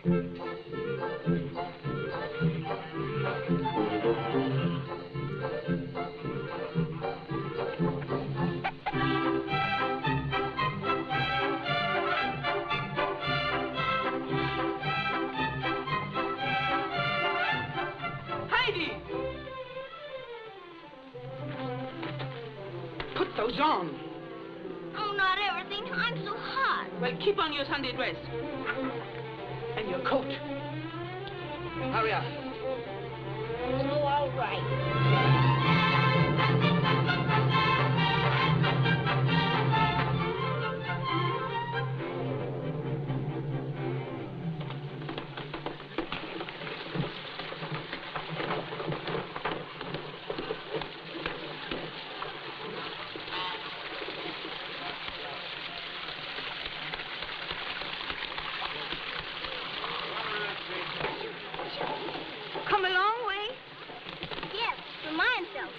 Heidi! Put those on. Oh, not everything. I'm so hot. Well, keep on your Sunday dress. And your coat. Hurry up. Oh, all right. Come a long way? Yes, from Minesville.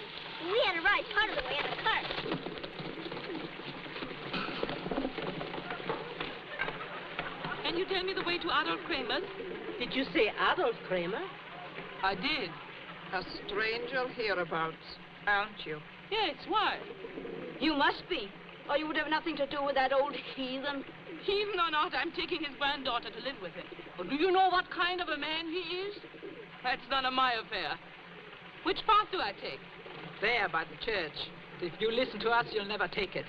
We had to ride part of the way in a cart. Can you tell me the way to Adolf Kramer's? Did you say Adolf Kramer? I did. A stranger hereabouts, aren't you? Yes, why? You must be, or you would have nothing to do with that old heathen. Heathen or not, I'm taking his granddaughter to live with him. But do you know what kind of a man he is? That's none of my affair. Which path do I take? There by the church. If you listen to us, you'll never take it.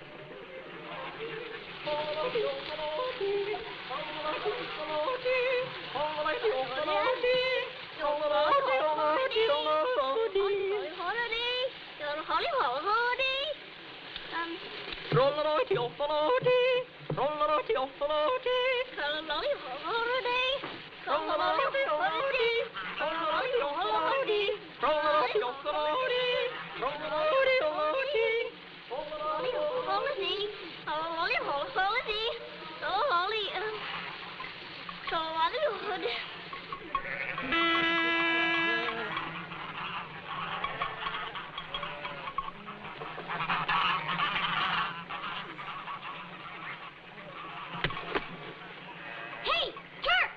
Hey, Turk!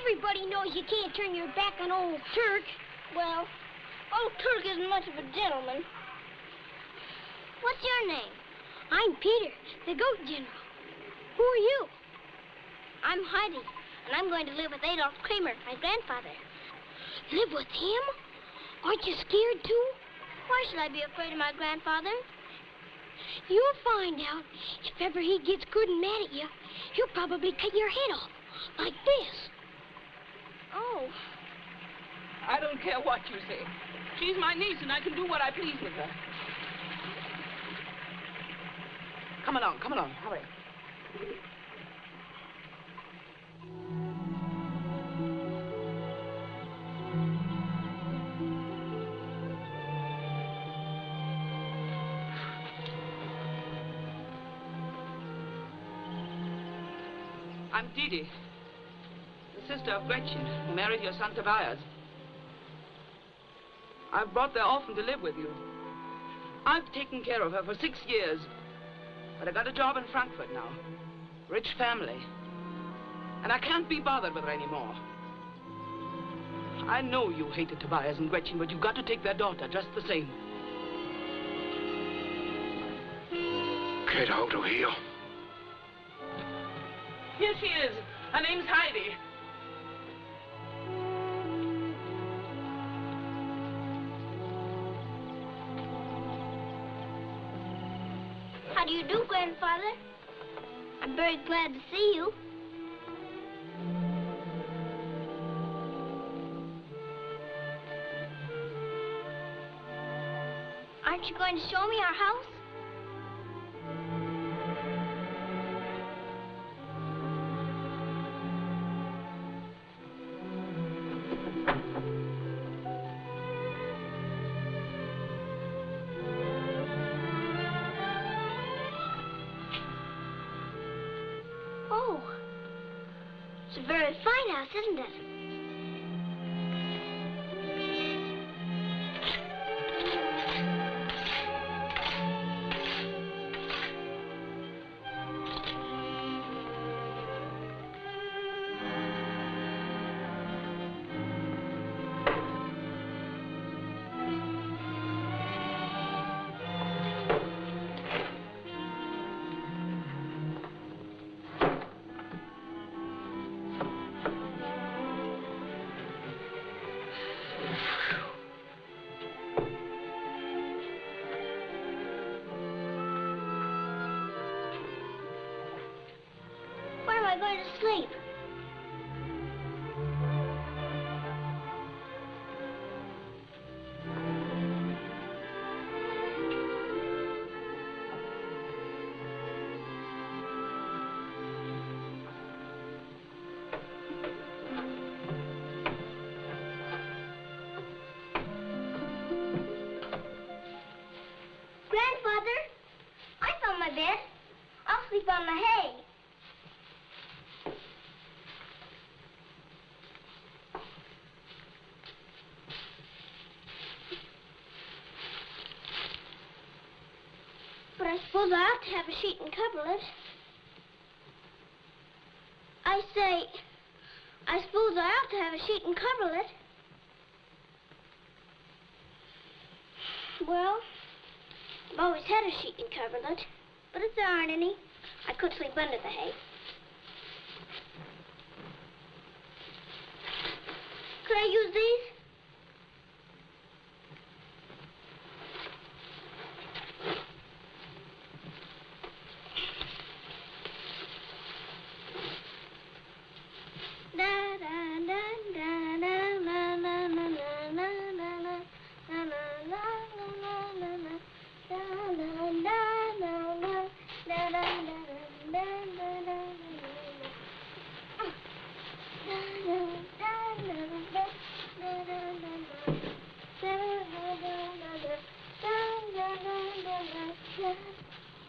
Everybody knows you can't turn your back on old Turk. Well, old Turk isn't much of a gentleman. What's your name? I'm Peter, the goat general. Who are you? I'm Heidi, and I'm going to live with Adolf Kramer, my grandfather. Live with him? Aren't you scared too? Why should I be afraid of my grandfather? You'll find out. If ever he gets good and mad at you, he'll probably cut your head off, like this. Oh. I don't care what you say. She's my niece, and I can do what I please with her. Come along, hurry. I'm Didi, the sister of Gretchen, who married your son Tobias. I've brought their orphan to live with you. I've taken care of her for 6 years. But I got a job in Frankfurt now. Rich family. And I can't be bothered with her anymore. I know you hated Tobias and Gretchen, but you've got to take their daughter just the same. Get out of here. Here she is. Her name's Heidi. How do you do, Grandfather? I'm very glad to see you. Aren't you going to show me our house? Oh, it's a very fine house, isn't it? Where am I going to sleep? Grandfather, I found my bed. I'll sleep on the hay. But I suppose I ought to have a sheet and coverlet. I say, I suppose I ought to have a sheet and coverlet. Well, I've always had a sheet and coverlet, but if there aren't any, I could sleep under the hay. Could I use these?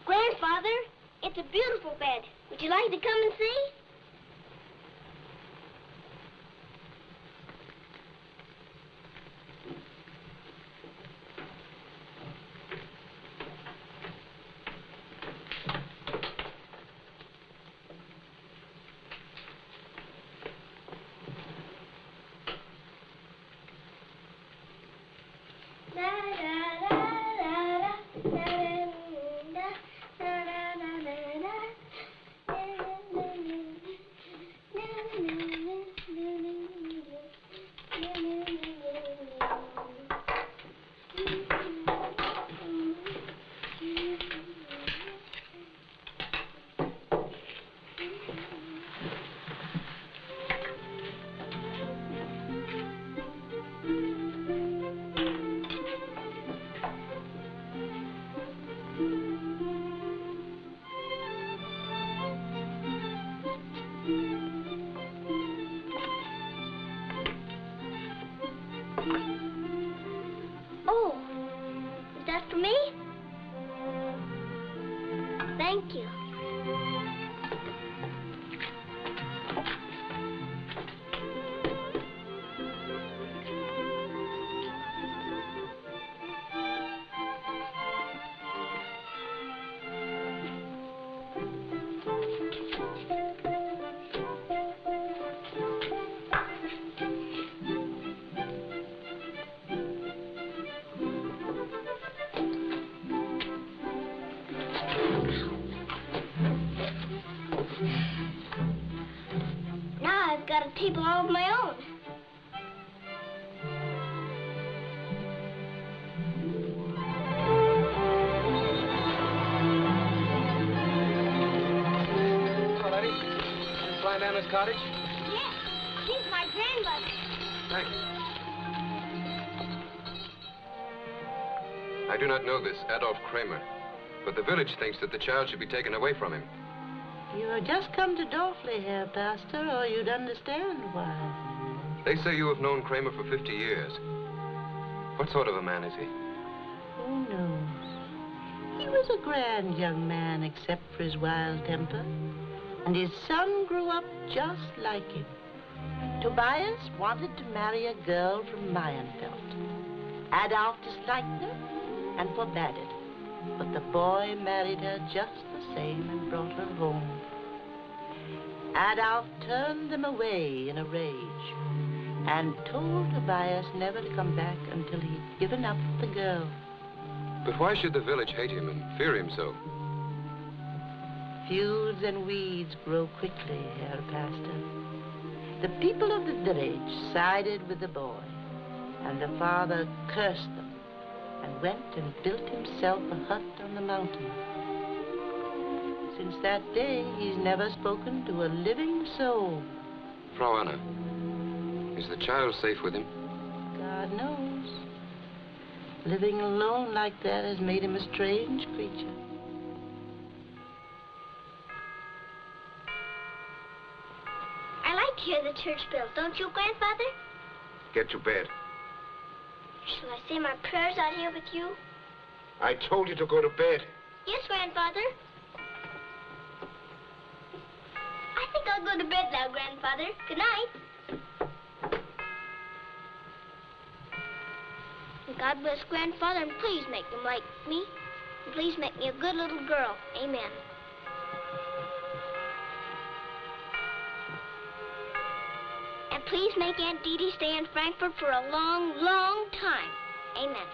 Grandfather, it's a beautiful bed. Would you like to come and see? Oh, is that for me? Thank you. Now I've got a table all of my own. Hello, lady. You flying down this cottage? Yes, she's my grandmother. Thanks. I do not know this Adolf Kramer, but the village thinks that the child should be taken away from him. You have just come to Dorfley, Herr Pastor, or you'd understand why. They say you have known Kramer for 50 years. What sort of a man is he? Who knows? He was a grand young man, except for his wild temper. And his son grew up just like him. Tobias wanted to marry a girl from Mayenfeld. Adolf disliked her and forbade it. But the boy married her just the same and brought her home. Adolf turned them away in a rage and told Tobias never to come back until he'd given up the girl. But why should the village hate him and fear him so? Feuds and weeds grow quickly, Herr Pastor. The people of the village sided with the boy, And the father cursed them and went and built himself a hut on the mountain. Since that day, he's never spoken to a living soul. Frau Anna, is the child safe with him? God knows. Living alone like that has made him a strange creature. I like to hear the church bells, don't you, Grandfather? Get to bed. Shall I say my prayers out here with you? I told you to go to bed. Yes, Grandfather. I think I'll go to bed now, Grandfather. Good night. And God bless Grandfather, and please make him like me. And please make me a good little girl. Amen. And please make Aunt Dee Dee stay in Frankfurt for a long, long time. Amen.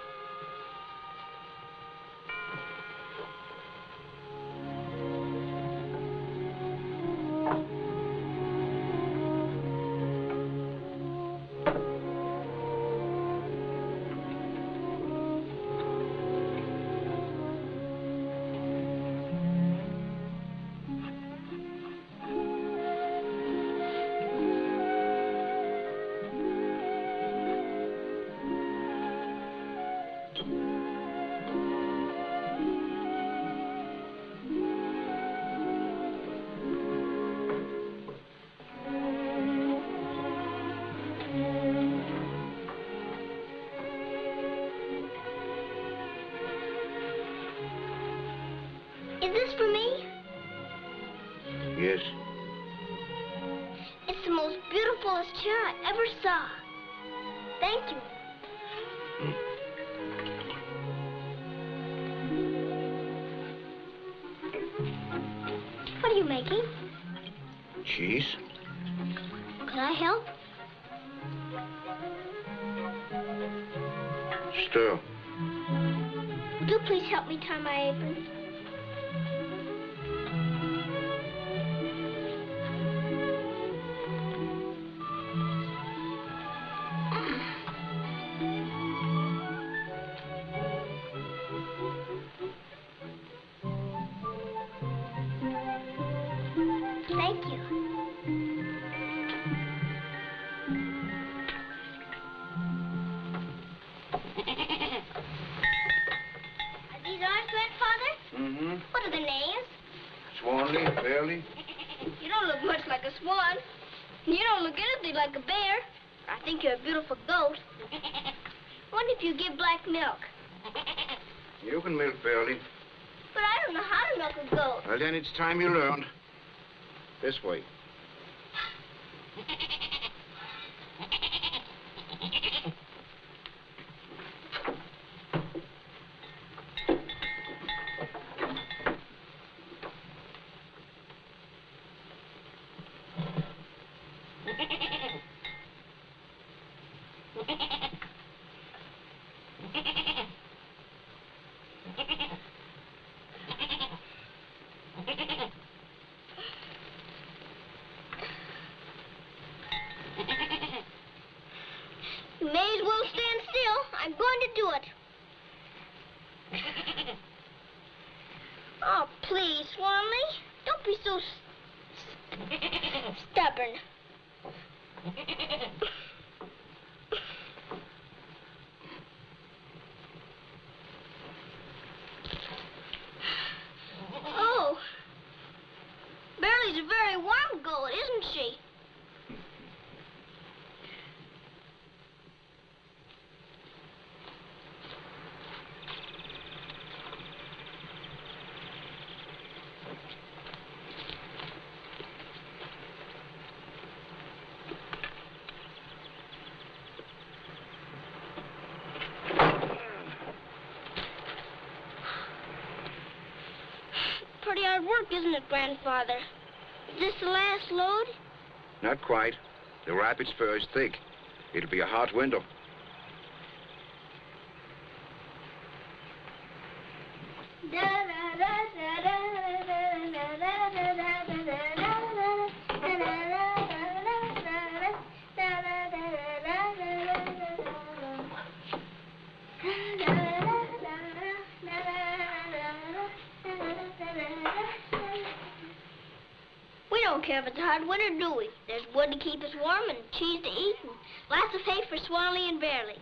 Is this for me? Yes. It's the most beautifulest chair I ever saw. Thank you. What are you making? Cheese? Could I help? Stir. Would you please help me tie my apron? Thank you. Are these ours, Grandfather? Mm-hmm. What are the names? Swanley, Fairley. You don't look much like a swan. You don't look anything like a bear. I think you're a beautiful goat. What if you give black milk? You can milk Fairley. But I don't know how to milk a goat. Well, then it's time you learned. This way. You may as well stand still. I'm going to do it. Oh, please, Swanley. Don't be so stubborn. Oh. Barely's a very warm goat, isn't she? Pretty hard work, isn't it, Grandfather? Is this the last load? Not quite. The rabbit's fur is thick. It'll be a hot winter. care if it's a hard winter, do we? There's wood to keep us warm and cheese to eat and lots of hay for Swanley and Bearley.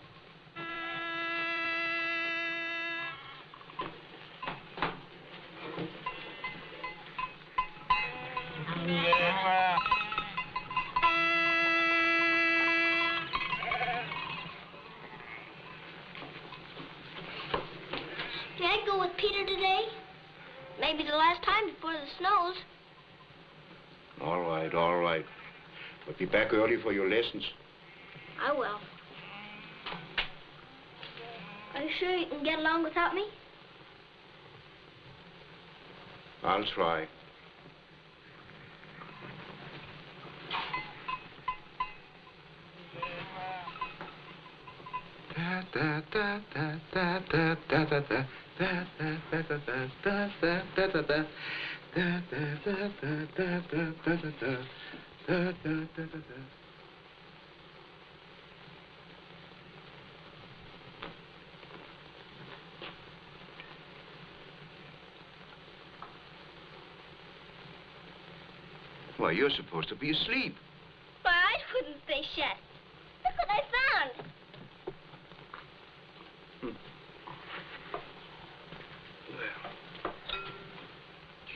May I go with Peter today? Maybe the last time before the snows. All right, all right. But be back early for your lessons. I will. Are you sure you can get along without me? I'll try. Why, you're supposed to be asleep. My eyes couldn't stay shut. Look what I found.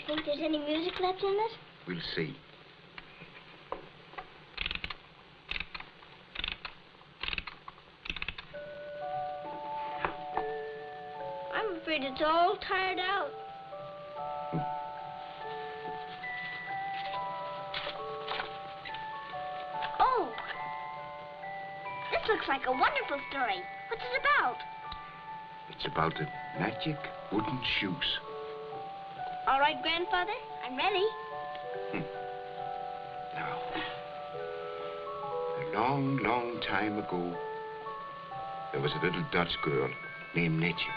Do you think there's any music left in this? We'll see. I'm afraid it's all tired out. Oh! This looks like a wonderful story. What's it about? It's about the magic wooden shoes. All right, Grandfather. I'm ready. Now, a long, long time ago, there was a little Dutch girl named Netje.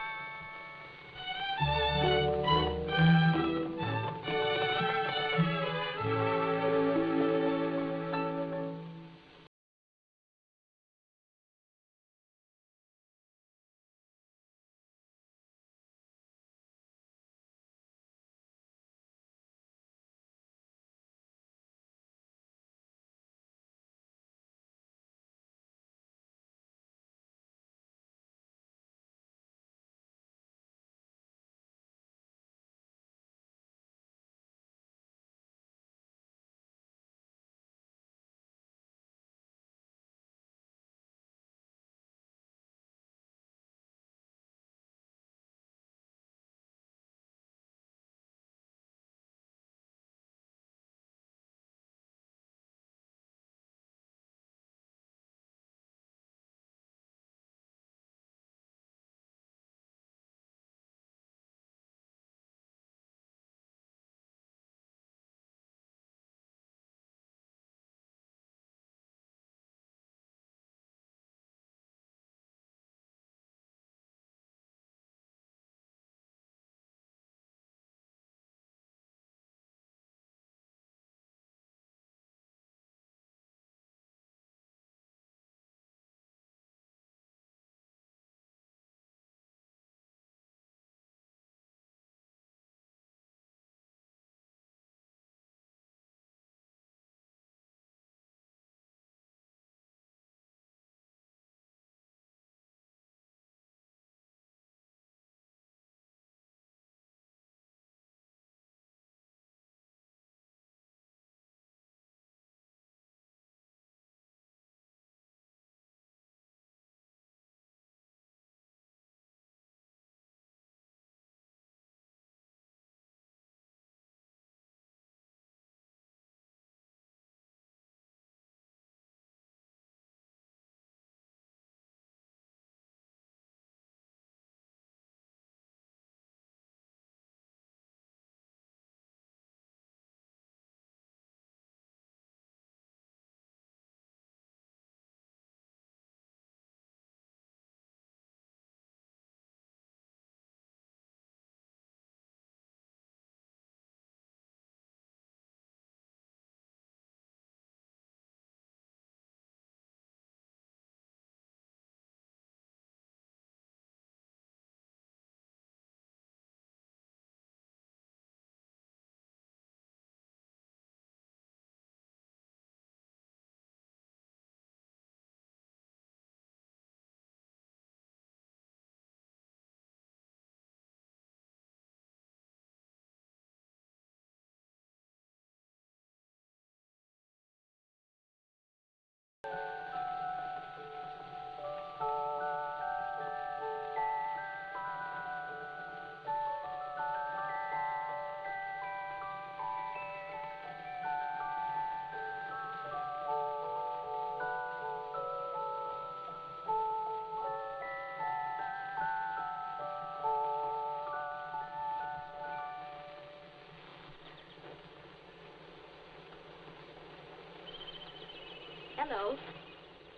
Hello.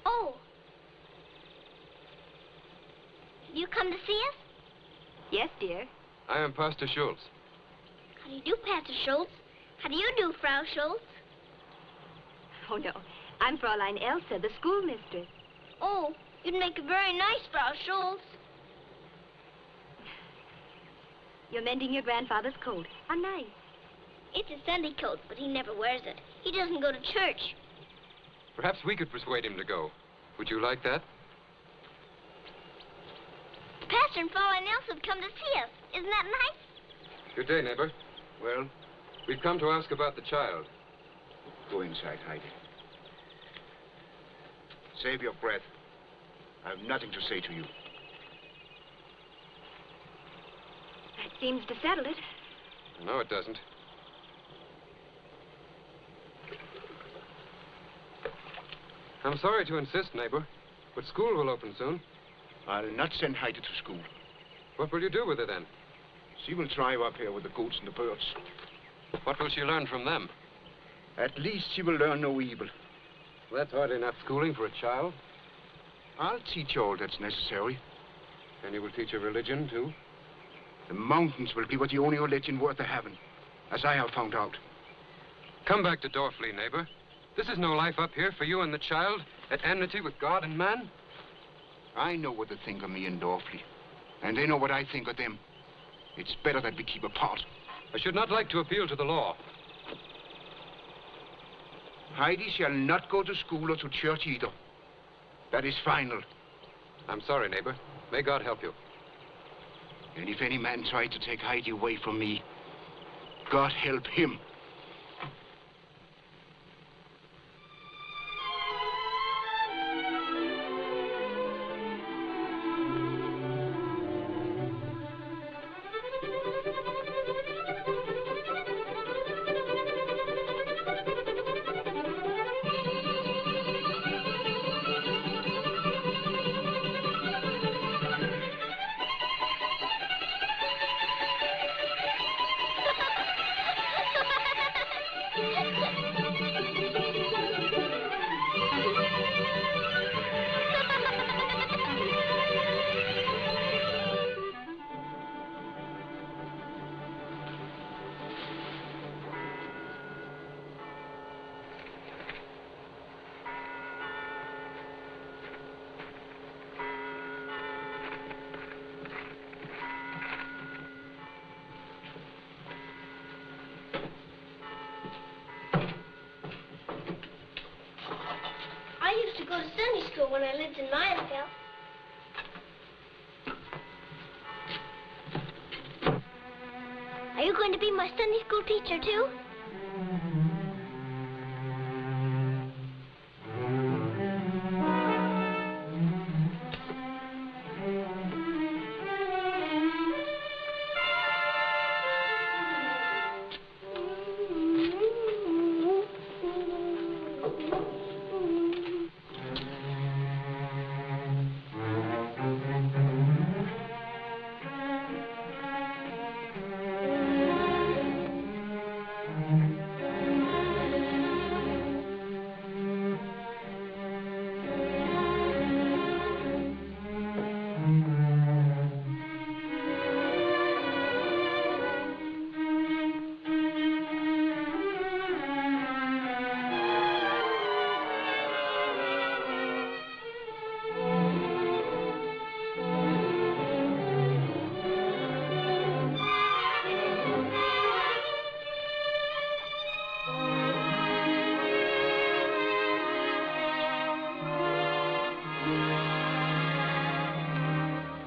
Oh. You come to see us? Yes, dear. I am Pastor Schultz. How do you do, Pastor Schultz? How do you do, Frau Schultz? Oh, no. I'm Fräulein Elsa, the schoolmistress. Oh, you'd make a very nice Frau Schultz. You're mending your grandfather's coat. How nice. It's a Sunday coat, but he never wears it. He doesn't go to church. Perhaps we could persuade him to go. Would you like that? Pastor and Fräulein Elsa have come to see us. Isn't that nice? Good day, neighbor. Well, We've come to ask about the child. go inside, Heidi. Save your breath. I have nothing to say to you. That seems to settle it. No, it doesn't. I'm sorry to insist, neighbor, but school will open soon. I'll not send Heidi to school. What will you do with her then? She will thrive up here with the goats and the birds. What will she learn from them? At least she will learn no evil. That's hardly enough schooling for a child. I'll teach her all that's necessary. And you will teach her religion, too? The mountains will give her the only religion worth the having, as I have found out. Come back to Dorfli, neighbor. This is no life up here for you and the child, at enmity with God and man. I know what they think of me and Dorfli, and they know what I think of them. It's better that we keep apart. I should not like to appeal to the law. Heidi shall not go to school or to church either. That is final. I'm sorry, neighbor. May God help you. And if any man tried to take Heidi away from me, God help him. I used to go to Sunday school when I lived in Meyerville. Are you going to be my Sunday school teacher, too?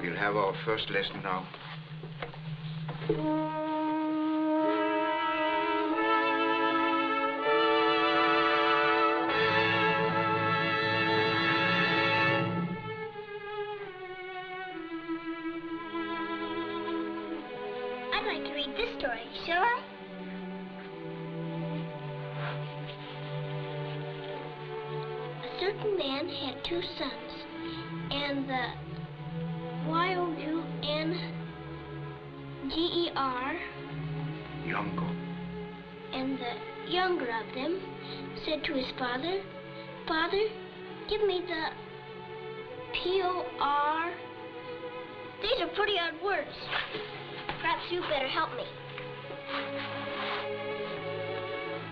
We'll have our first lesson now. I'd like to read this story, shall I? A certain man had 2 sons, and the Younger, Younger. and the younger of them said to his father, Father, give me the P-O-R. These are pretty odd words. Perhaps you better help me.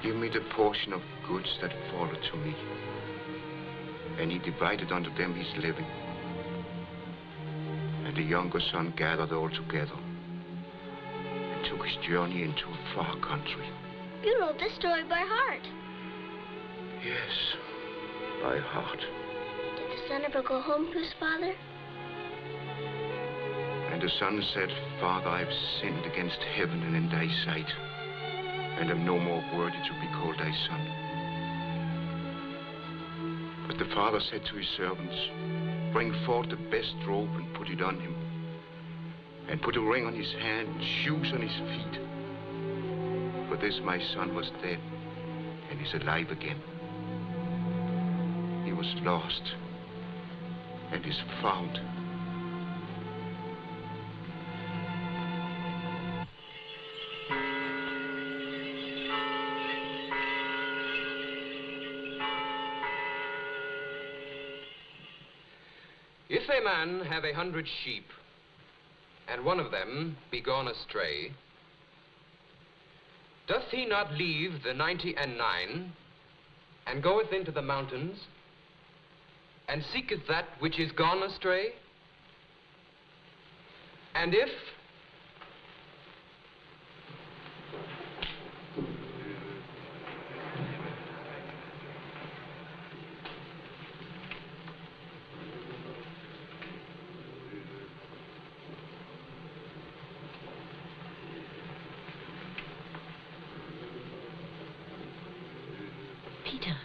Give me the portion of goods that falleth to me. And he divided unto them his living. And the younger son gathered all together and took his journey into a far country. You know this story by heart. Yes, by heart. Did the son ever go home to his father? And the son said, Father, I've sinned against heaven and in thy sight, and am no more worthy to be called thy son. But the father said to his servants, bring forth the best robe and put it on him, and put a ring on his hand and shoes on his feet. For this my son was dead, and is alive again. He was lost, and is found. If a man have 100 sheep, and one of them be gone astray, doth he not leave the 99, and goeth into the mountains, and seeketh that which is gone astray? And if Peter,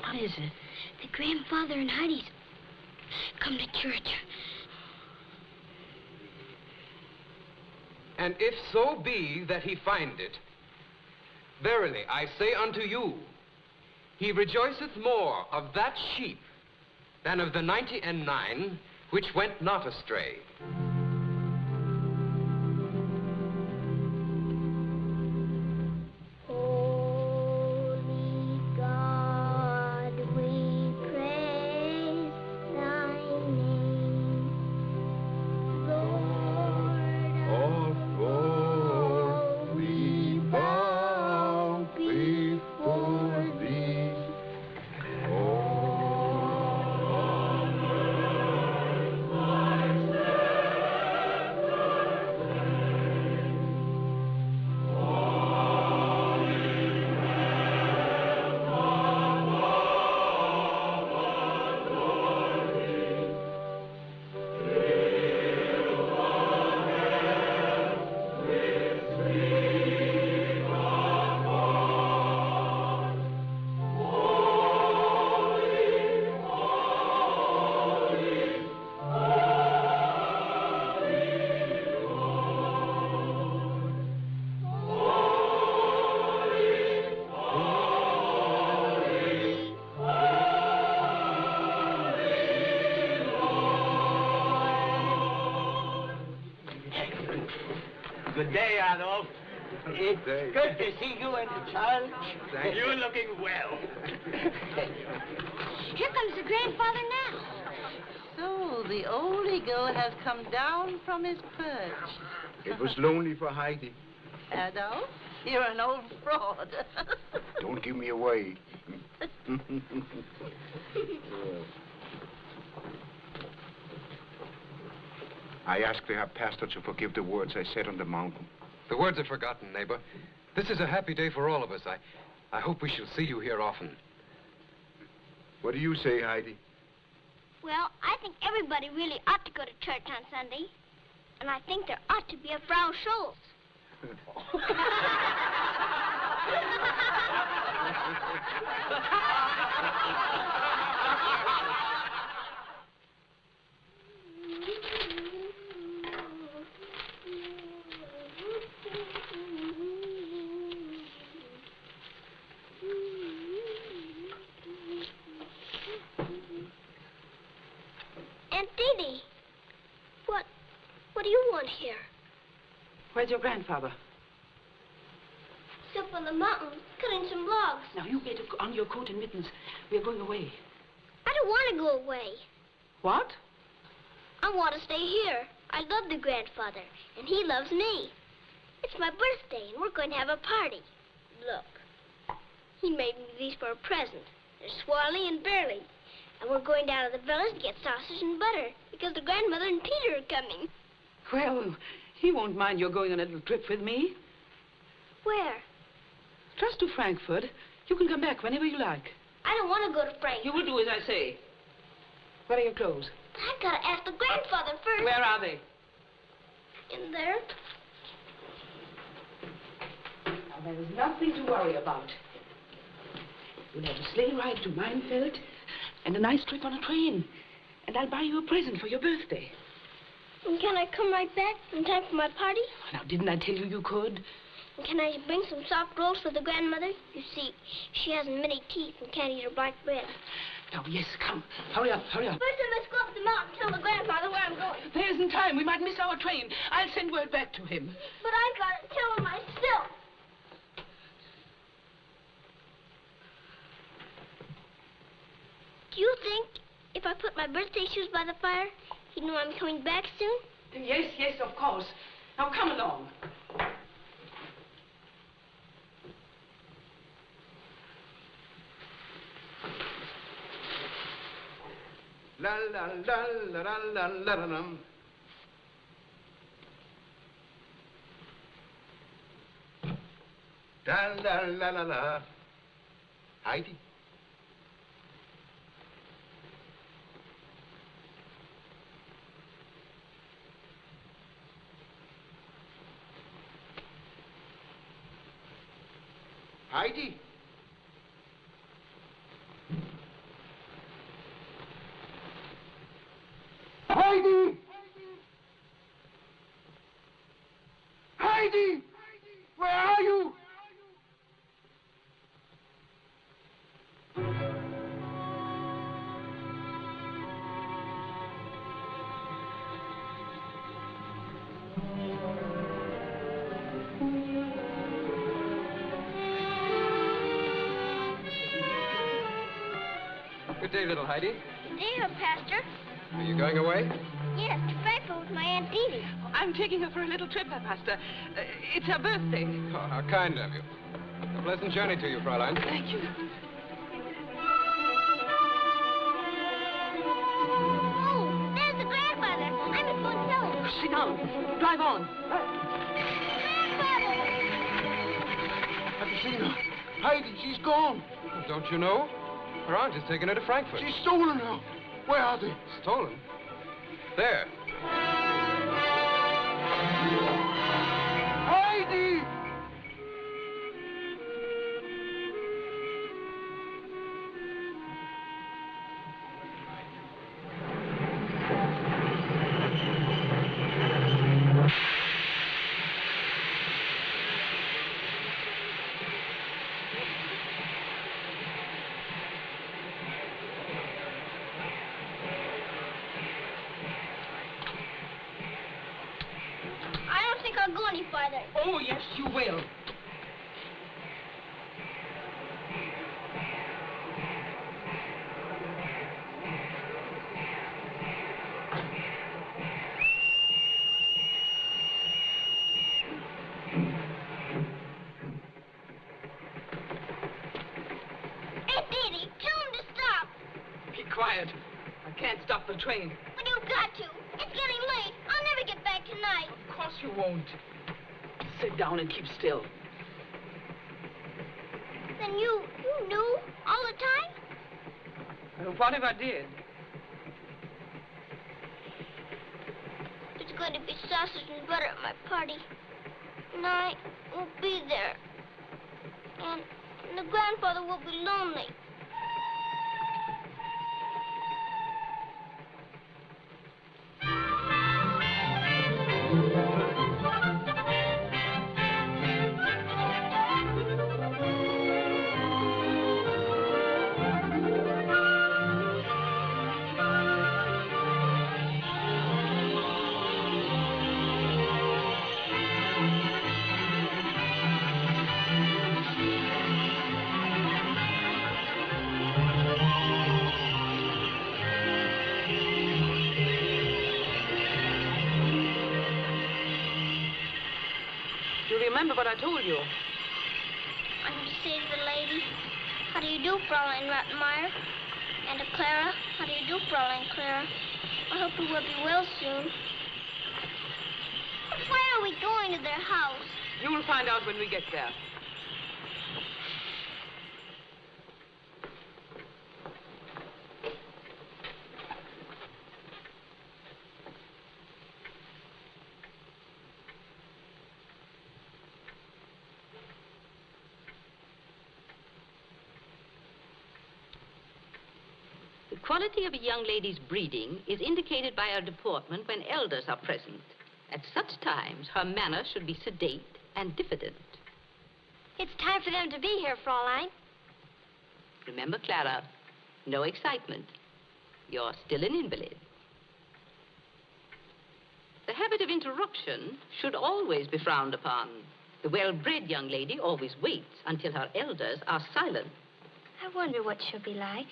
what is it? The grandfather and Heidi's come to church. And if so be that he find it, verily I say unto you, he rejoiceth more of that sheep than of the 99 which went not astray. Good day, Adolf. It's good to see you and the child. Thank you. You're looking well. Here comes the grandfather now. So, the old eagle has come down from his perch. It was lonely for Heidi. Adolf, you're an old fraud. Don't give me away. I asked the pastor to forgive the words I said on the mountain. The words are forgotten, neighbor. This is a happy day for all of us. I hope we shall see you here often. What do you say, Heidi? Well, I think everybody really ought to go to church on Sunday. And I think there ought to be a Frau Schultz. Aunt Didi, what do you want here? Where's your grandfather? He's up on the mountain, cutting some logs. Now, you get on your coat and mittens. We're going away. I don't want to go away. What? I want to stay here. I love the grandfather, and he loves me. It's my birthday, and we're going to have a party. Look, he made me these for a present. They're Swally and Burley. And we're going down to the village to get sausage and butter, because the grandmother and Peter are coming. Well, he won't mind your going on a little trip with me. Where? Just to Frankfurt. You can come back whenever you like. I don't want to go to Frankfurt. You will do as I say. Where are your clothes? But I've got to ask the grandfather first. Where are they? In there. Now, there is nothing to worry about. You'll have a sleigh ride to Meinfeld and a nice trip on a train. And I'll buy you a present for your birthday. And can I come right back in time for my party? Now, didn't I tell you you could? And can I bring some soft rolls for the grandmother? You see, she hasn't many teeth and can't eat her black bread. Now, yes, come. Hurry up, hurry up. First, I must go up the mountain and tell the grandfather where I'm going. There isn't time. We might miss our train. I'll send word back to him. But I've got to tell him myself. Do you think if I put my birthday shoes by the fire, he'd know I'm coming back soon? Yes, yes, of course. Now, come along. La la la la la la la la la. La la la la la. Heidi. Heidi. Heidi! Heidi! Where are you? Good day, little Heidi. There, Pastor. Are you going away? Yes, to Frankfurt with my Aunt Dee. I'm taking her for a little trip, Herr Pastor. It's her birthday. Oh, how kind of you. A pleasant journey to you, Fräulein. Thank you. Oh, there's the grandfather. I must go and tell him. Sit down. Drive on. Grandfather! Have you seen her? Heidi, she's gone. Don't you know? Her aunt has taken her to Frankfurt. She's stolen her. Where are they? Stolen? There. Heidi! I don't think I'll go any farther. Oh, yes, you will. Aunt Dee, tell him to stop. Be quiet. I can't stop the train. But you've got to. It's getting late. I'll never get back tonight. Of course you won't. Sit down and keep still. Then you knew all the time? Well, what if I did? There's going to be sausage and butter at my party. And I won't be there. And the grandfather will be lonely. remember what I told you. I'm going to say to the lady, how do you do, Fräulein Rottenmeier? And to Clara, how do you do, Fräulein Clara? I hope you will be well soon. But why are we going to their house? You will find out when we get there. The quality of a young lady's breeding is indicated by her deportment when elders are present. At such times, her manner should be sedate and diffident. It's time for them to be here, Fräulein. Remember, Clara, no excitement. You're still an invalid. The habit of interruption should always be frowned upon. The well-bred young lady always waits until her elders are silent. I wonder what she'll be like.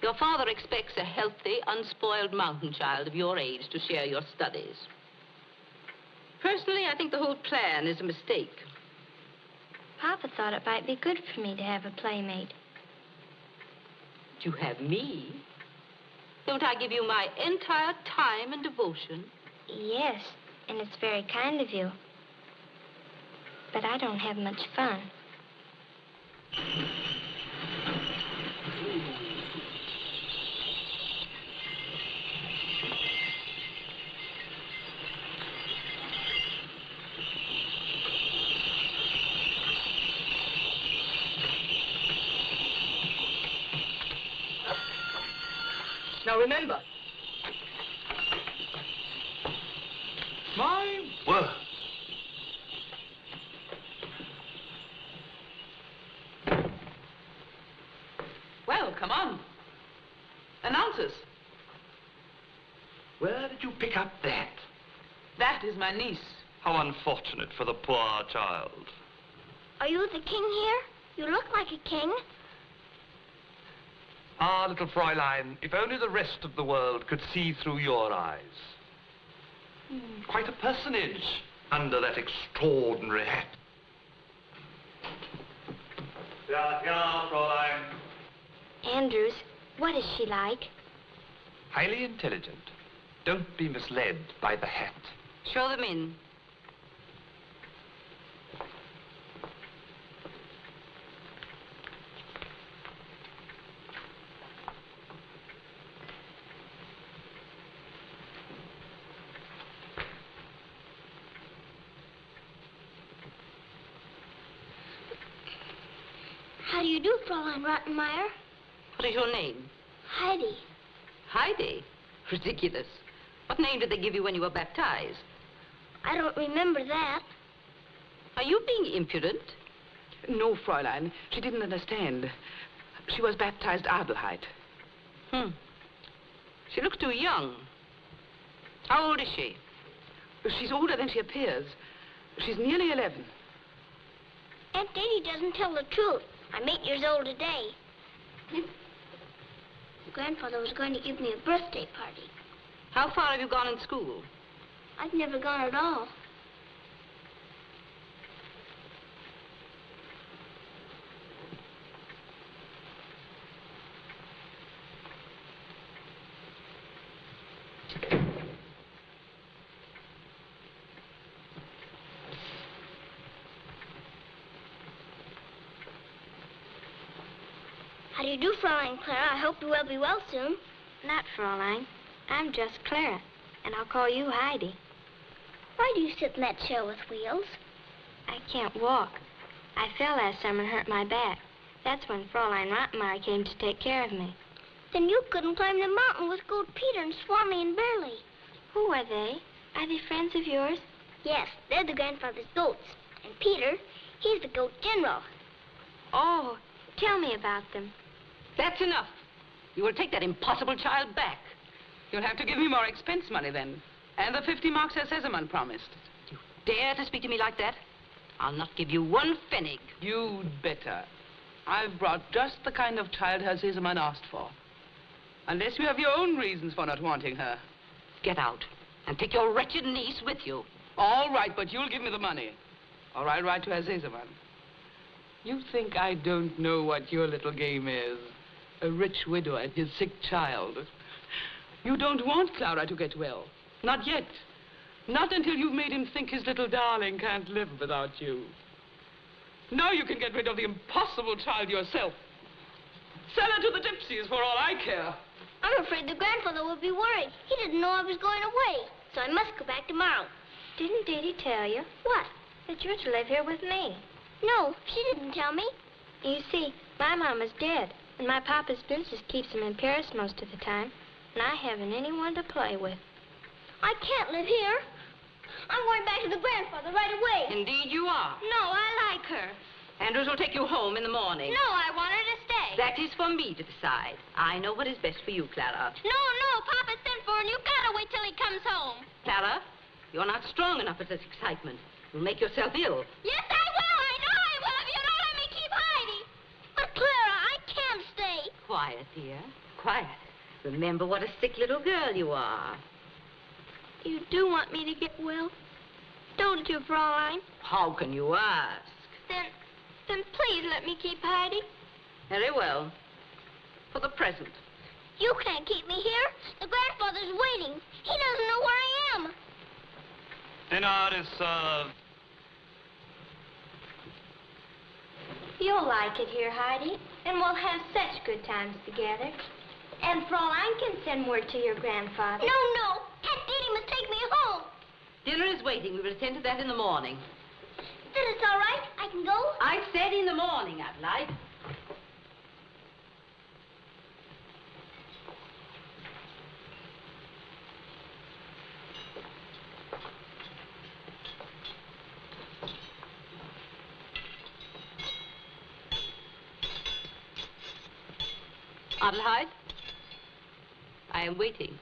Your father expects a healthy, unspoiled mountain child of your age to share your studies. Personally, I think the whole plan is a mistake. Papa thought it might be good for me to have a playmate. You have me. Don't I give you my entire time and devotion? Yes, and it's very kind of you. But I don't have much fun. Now remember. My word. Well, come on. Announce us. Where did you pick up that? That is my niece. How unfortunate for the poor child. Are you the king here? You look like a king. Ah, little Fräulein, if only the rest of the world could see through your eyes. Quite a personage under that extraordinary hat. Ja, Fräulein. Andrews, what is she like? Highly intelligent. Don't be misled by the hat. Show them in. How do you do, Fräulein Rottenmeier? What is your name? Heidi. Heidi? Ridiculous. What name did they give you when you were baptized? I don't remember that. Are you being impudent? No, Fräulein. She didn't understand. She was baptized Adelheid. She looks too young. How old is she? She's older than she appears. She's nearly 11. Aunt Diddy doesn't tell the truth. I'm 8 years old today. Grandfather was going to give me a birthday party. How far have you gone in school? I've never gone at all. How do you do, Fräulein Clara? I hope you will be well soon. Not Fräulein. I'm just Clara, and I'll call you Heidi. Why do you sit in that chair with wheels? I can't walk. I fell last summer and hurt my back. That's when Fräulein Rottenmeier came to take care of me. Then you couldn't climb the mountain with Goat Peter and Swami and Burley. Who are they? Are they friends of yours? Yes, they're the grandfather's goats. And Peter, he's the goat general. Oh, tell me about them. That's enough. You will take that impossible child back. You'll have to give me more expense money then. And the 50 marks Herr Sesemann promised. You dare to speak to me like that? I'll not give you one pfennig. You'd better. I've brought just the kind of child Herr Sesemann asked for. Unless you have your own reasons for not wanting her. Get out and take your wretched niece with you. All right, but you'll give me the money. Or I'll write to Azazaman. You think I don't know what your little game is? A rich widow and his sick child. You don't want Clara to get well. Not yet. Not until you've made him think his little darling can't live without you. Now you can get rid of the impossible child yourself. Sell her to the gypsies for all I care. I'm afraid the grandfather will be worried. He didn't know I was going away, so I must go back tomorrow. Didn't Dee Dee tell you? What? That you're to live here with me. No, she didn't tell me. You see, my mama's dead, and my papa's business keeps him in Paris most of the time, and I haven't anyone to play with. I can't live here. I'm going back to the grandfather right away. Indeed you are. No, I like her. Andrews will take you home in the morning. No, I want her to stay. That is for me to decide. I know what is best for you, Clara. No, Papa sent for her, and you've got to wait till he comes home. Clara, you're not strong enough for this excitement. You'll make yourself ill. Yes, I will. I know I will if you don't let me keep Heidi. But, Clara, I can't stay. Quiet, dear. Quiet. Remember what a sick little girl you are. You do want me to get well, don't you, Fraulein? How can you ask? Then please let me keep Heidi. Very well. For the present. You can't keep me here. The grandfather's waiting. He doesn't know where I am. Dinner is served. You'll like it here, Heidi, and we'll have such good times together. And Fraulein can send word to your grandfather. No. Aunt Dee Dee must take me home. Dinner is waiting. We will attend to that in the morning. Then it's all right. I can go. I said in the morning, Adelaide. Adelheid, I am waiting.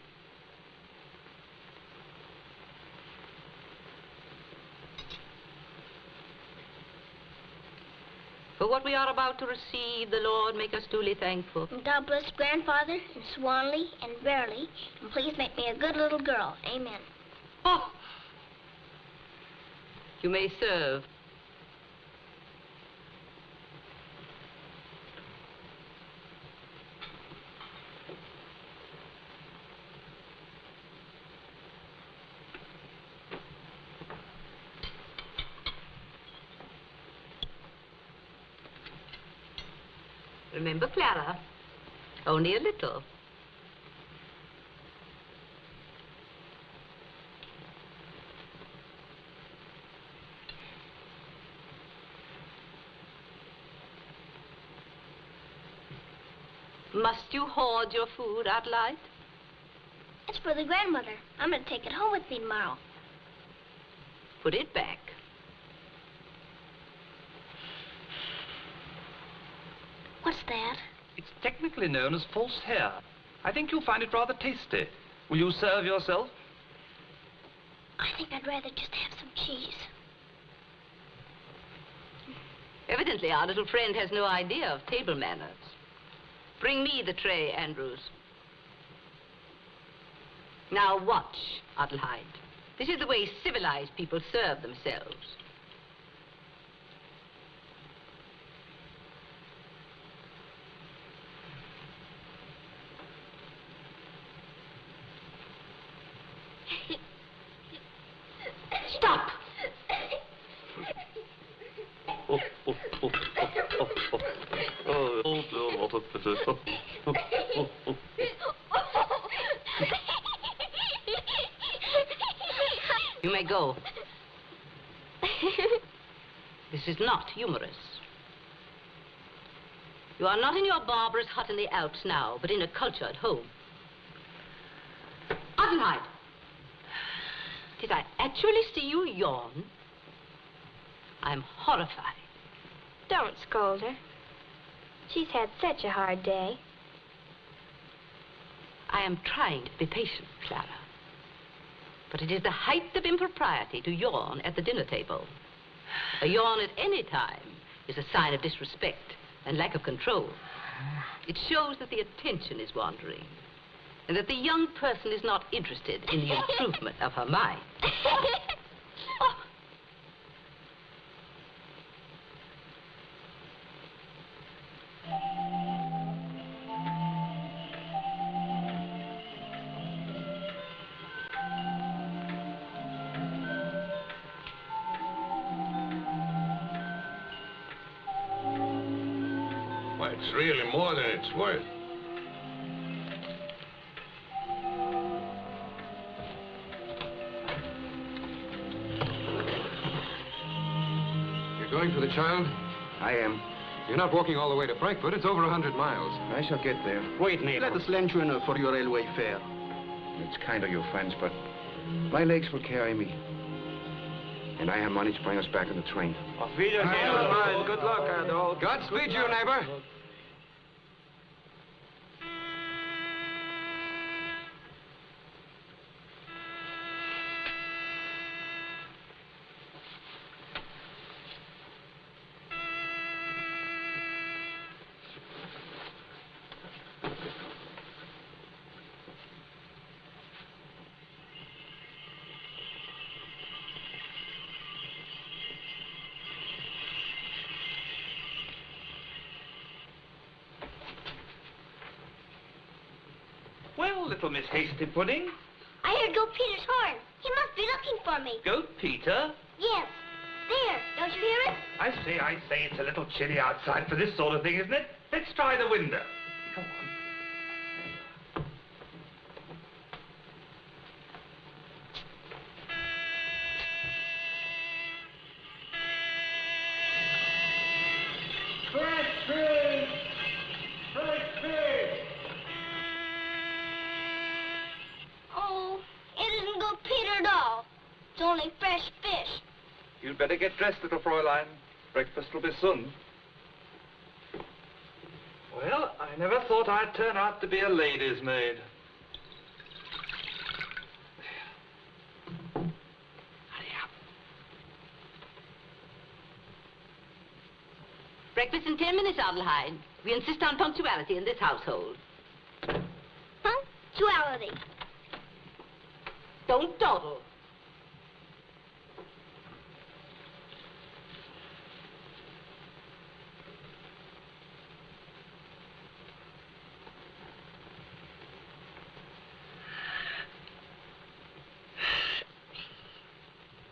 For what we are about to receive, the Lord make us duly thankful. And God bless Grandfather and Swanley and Verily, and please make me a good little girl. Amen. Oh! You may serve. Remember, Clara, only a little. Must you hoard your food, Adelaide? It's for the grandmother. I'm going to take it home with me tomorrow. Put it back. What's that? It's technically known as false hair. I think you'll find it rather tasty. Will you serve yourself? I think I'd rather just have some cheese. Evidently, our little friend has no idea of table manners. Bring me the tray, Andrews. Now watch, Adelheid. This is the way civilized people serve themselves. Stop! You may go. This is not humorous. You are not in your barbarous hut in the Alps now, but in a cultured home. Adelheid! Did I actually see you yawn? I'm horrified. Don't scold her. She's had such a hard day. I am trying to be patient, Clara. But it is the height of impropriety to yawn at the dinner table. A yawn at any time is a sign of disrespect and lack of control. It shows that the attention is wandering, and that the young person is not interested in the improvement of her mind. Oh. It's really more than it's worth. You're going for the child? I am. You're not walking all the way to Frankfurt. It's over 100 miles. I shall get there. Wait, neighbor. Let us lend you enough for your railway fare. It's kind of you, friends, but my legs will carry me. And I have money to bring us back on the train. Auf Wiedersehen. Good luck, Adolf. Godspeed you, neighbor. Well, little Miss Hasty Pudding. I heard Goat Peter's horn. He must be looking for me. Goat Peter? Yes. There. Don't you hear it? I say, it's a little chilly outside for this sort of thing, isn't it? Let's try the window. Come on. Oh, it isn't Goat Peter at all. It's only fresh fish. You'd better get dressed, little Fräulein. Breakfast will be soon. Well, I never thought I'd turn out to be a lady's maid. Hurry up. Breakfast in 10 minutes, Adelheid. We insist on punctuality in this household. Punctuality. Don't dawdle.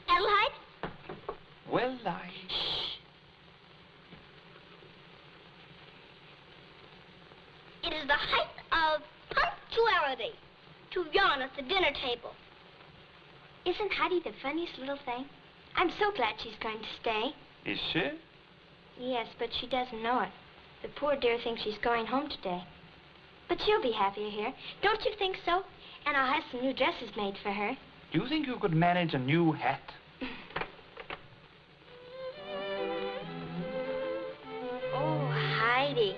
Adelheid? Well, It is the height of punctuality to yawn at the dinner table. Isn't Heidi the funniest little thing? I'm so glad she's going to stay. Is she? Yes, but she doesn't know it. The poor dear thinks she's going home today. But she'll be happier here. Don't you think so? And I'll have some new dresses made for her. Do you think you could manage a new hat? Oh, Heidi,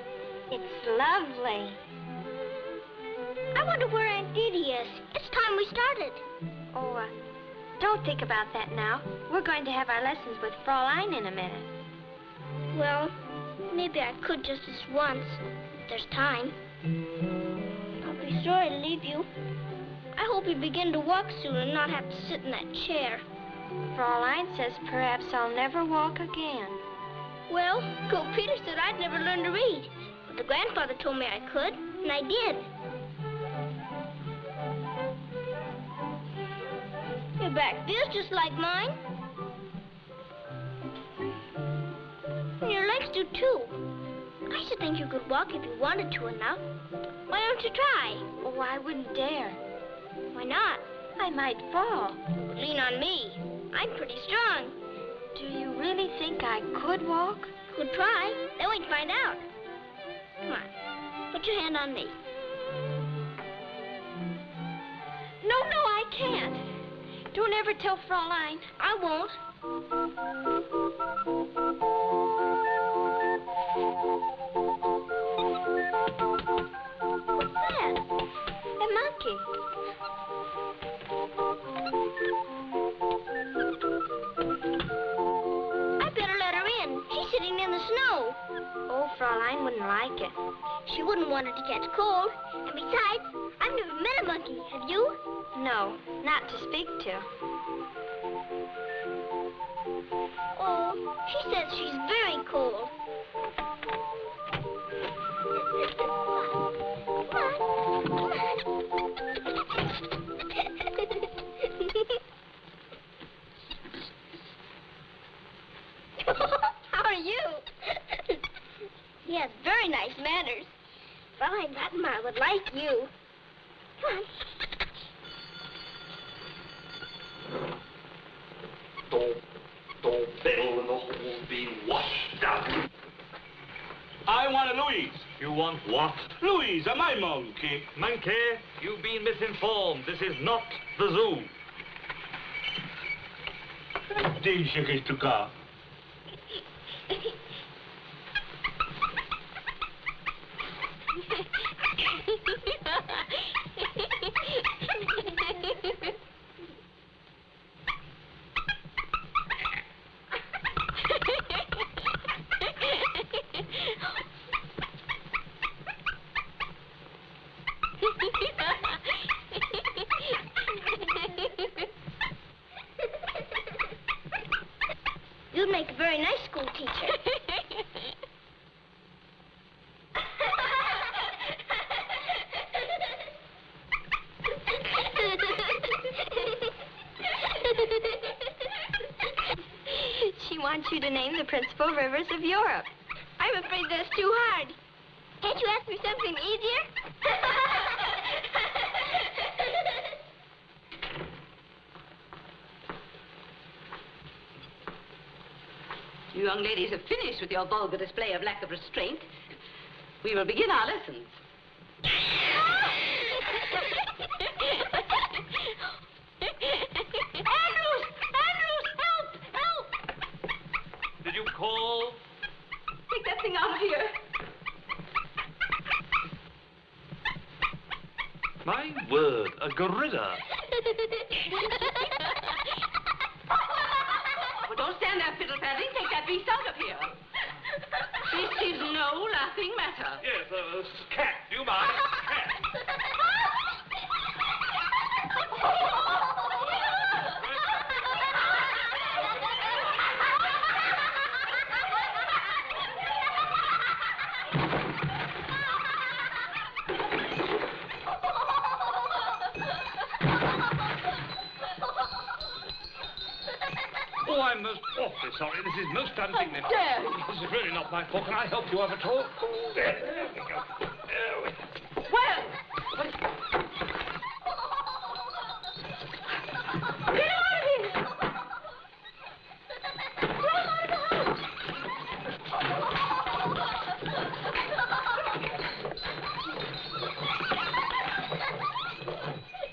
it's lovely. I wonder where Aunt Didi is. It's time we started. Oh, don't think about that now. We're going to have our lessons with Fräulein in a minute. Well, maybe I could just this once, if there's time. I'll be sorry to leave you. I hope you begin to walk soon and not have to sit in that chair. Fräulein says perhaps I'll never walk again. Well, Goat Peter said I'd never learn to read. But the grandfather told me I could, and I did. Your back feels just like mine. And your legs do too. I should think you could walk if you wanted to enough. Why don't you try? Oh, I wouldn't dare. Why not? I might fall. Lean on me. I'm pretty strong. Do you really think I could walk? Could try. Then we'd find out. Come on. Put your hand on me. No, I can't. Don't ever tell Fräulein. I won't. What's that? A monkey. I better let her in. She's sitting in the snow. Oh, Fräulein wouldn't like it. She wouldn't want her to catch cold. And besides, I've never met a monkey. Have you? No, not to speak to. Oh, she says she's very cold. How are you? Yes, very nice man. My godmother would like you. Come on. The bell and the hall's being washed out. I want a Louise. You want what? Louise, my monkey. Monkey, you've been misinformed. This is not the zoo. Deixa que tocar. You'd make a very nice school teacher. She wants you to name the principal rivers of Europe. I'm afraid that's too hard. Can't you ask me something easier? You young ladies have finished with your vulgar display of lack of restraint. We will begin our lessons. Andrews, help! Did you call? Take that thing out of here. My word, a gorilla. Well, don't stand there fiddle-faddling. Take that beast out of here. This is no laughing matter. Yes, cat. Do you mind? Cat. Oh, I'm most awfully sorry. This is most undignified. dare you? This is really not my fault. Can I help you up at all? Oh, there we go. There we go. Well, get him out of here! Throw him out of the house!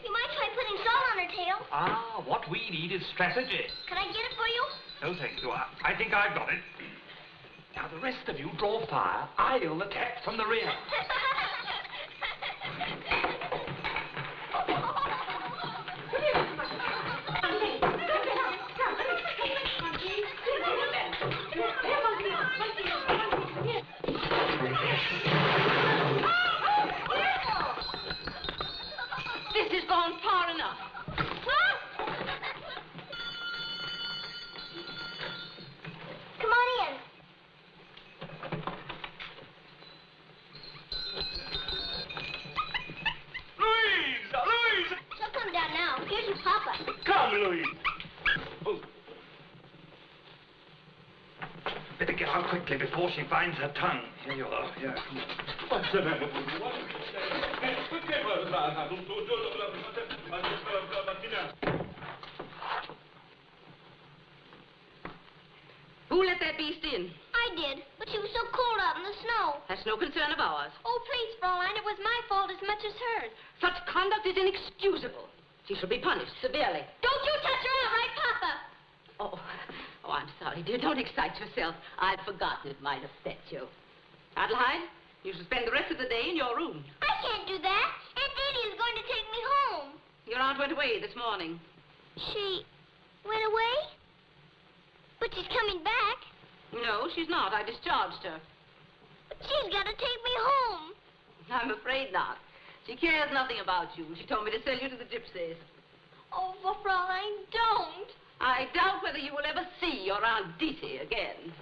You might try putting salt on her tail. Ah, what we need is strategy. Can I get it for you? No, thank you. I think I've got it. Now, the rest of you draw fire. I'll attack from the rear. This has gone far enough. Come on in. Louise! She'll come down now. Here's your papa. Come, Louise. Oh. Better get out quickly before she finds her tongue. Here you are. Here. What's the matter? Who let that beast in? I did, but she was so cold out in the snow. That's no concern of ours. Oh, please, Fraulein, it was my fault as much as hers. Such conduct is inexcusable. She shall be punished severely. Don't you touch her, all right, Papa? Oh, I'm sorry, dear. Don't excite yourself. I'd forgotten it might upset you. Adelheid, you shall spend the rest of the day in your room. I can't do that. Aunt Didi is going to take me home. Your aunt went away this morning. She went away? But she's coming back. No, she's not. I discharged her. But she's got to take me home. I'm afraid not. She cares nothing about you. She told me to sell you to the gypsies. Oh, Fraulein, don't. I doubt whether you will ever see your Aunt Didi again.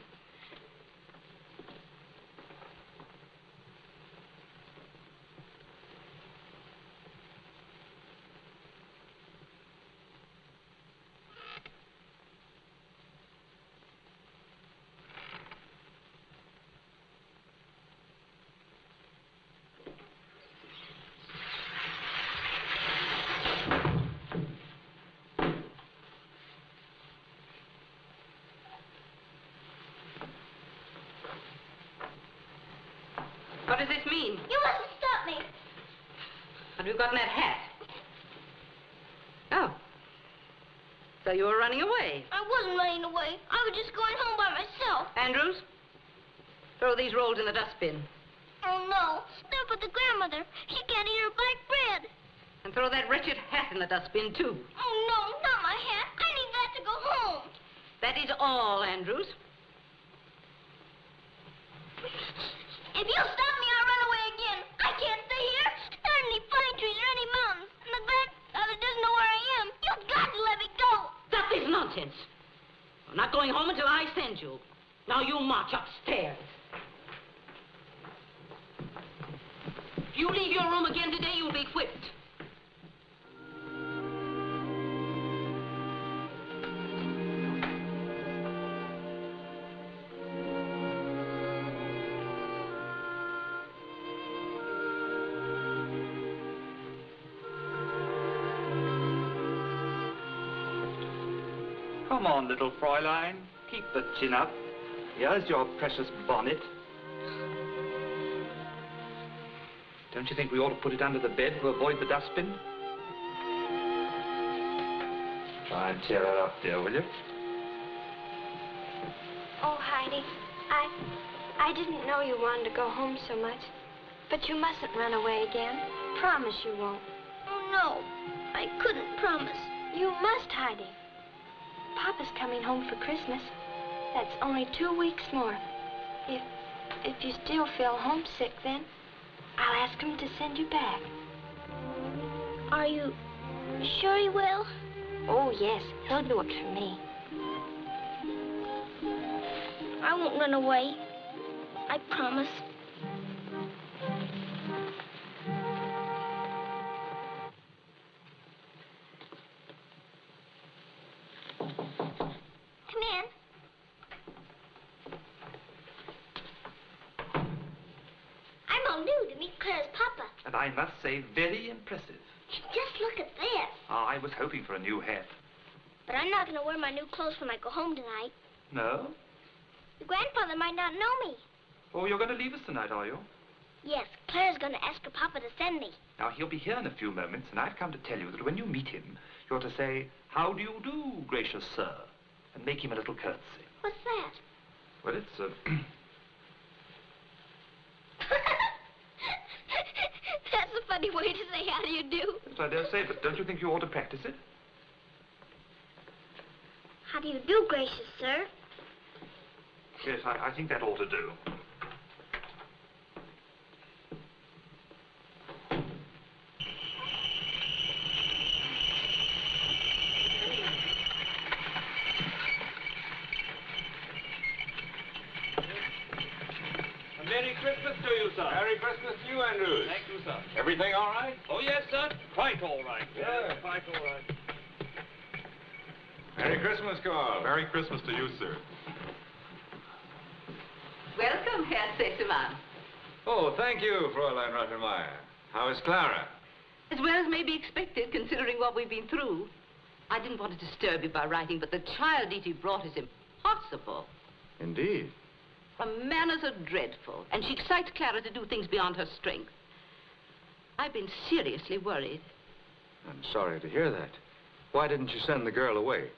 What does this mean? You mustn't stop me. What have you got in that hat? Oh. So you were running away. I wasn't running away. I was just going home by myself. Andrews, throw these rolls in the dustbin. Oh, no. They're for the grandmother. She can't eat her black bread. And throw that wretched hat in the dustbin, too. Oh, no, not my hat. I need that to go home. That is all, Andrews. If you stop me, I'll run away again. I can't stay here. There aren't any pine trees or any mountains. And the grandfather doesn't know where I am. You've got to let me go. That is nonsense. I'm not going home until I send you. Now you march upstairs. If you leave your room again today, you'll be whipped. Come on, little Fräulein. Keep the chin up. Here's your precious bonnet. Don't you think we ought to put it under the bed to avoid the dustbin? Try and cheer her up, dear, will you? Oh, Heidi, I didn't know you wanted to go home so much. But you mustn't run away again. Promise you won't. Oh, no. I couldn't promise. You must, Heidi. Papa's coming home for Christmas. That's only 2 weeks more. If you still feel homesick, then I'll ask him to send you back. Are you sure he will? Oh, yes. He'll do it for me. I won't run away. I promise. Come in. I'm all new to meet Claire's papa. And I must say, very impressive. Just look at this. I was hoping for a new hat. But I'm not going to wear my new clothes when I go home tonight. No? The grandfather might not know me. Oh, you're going to leave us tonight, are you? Yes, Claire's going to ask her papa to send me. Now, he'll be here in a few moments, and I've come to tell you that when you meet him, you're to say, "How do you do, gracious sir?" and make him a little curtsy. What's that? Well, it's, That's a funny way to say how do you do. Yes, I dare say, but don't you think you ought to practice it? How do you do, gracious sir? Yes, I think that ought to do. Merry Christmas to you, sir. Merry Christmas to you, Andrews. Thank you, sir. Everything all right? Oh, yes, sir. Quite all right. Yeah. Quite all right. Merry Christmas, Carl. Merry Christmas to you, sir. Welcome, Herr Sesemann. Oh, thank you, Fräulein Rottenmeier. How is Clara? As well as may be expected, considering what we've been through. I didn't want to disturb you by writing, but the child Edie brought is impossible. Indeed. Her manners are dreadful, and she excites Clara to do things beyond her strength. I've been seriously worried. I'm sorry to hear that. Why didn't you send the girl away?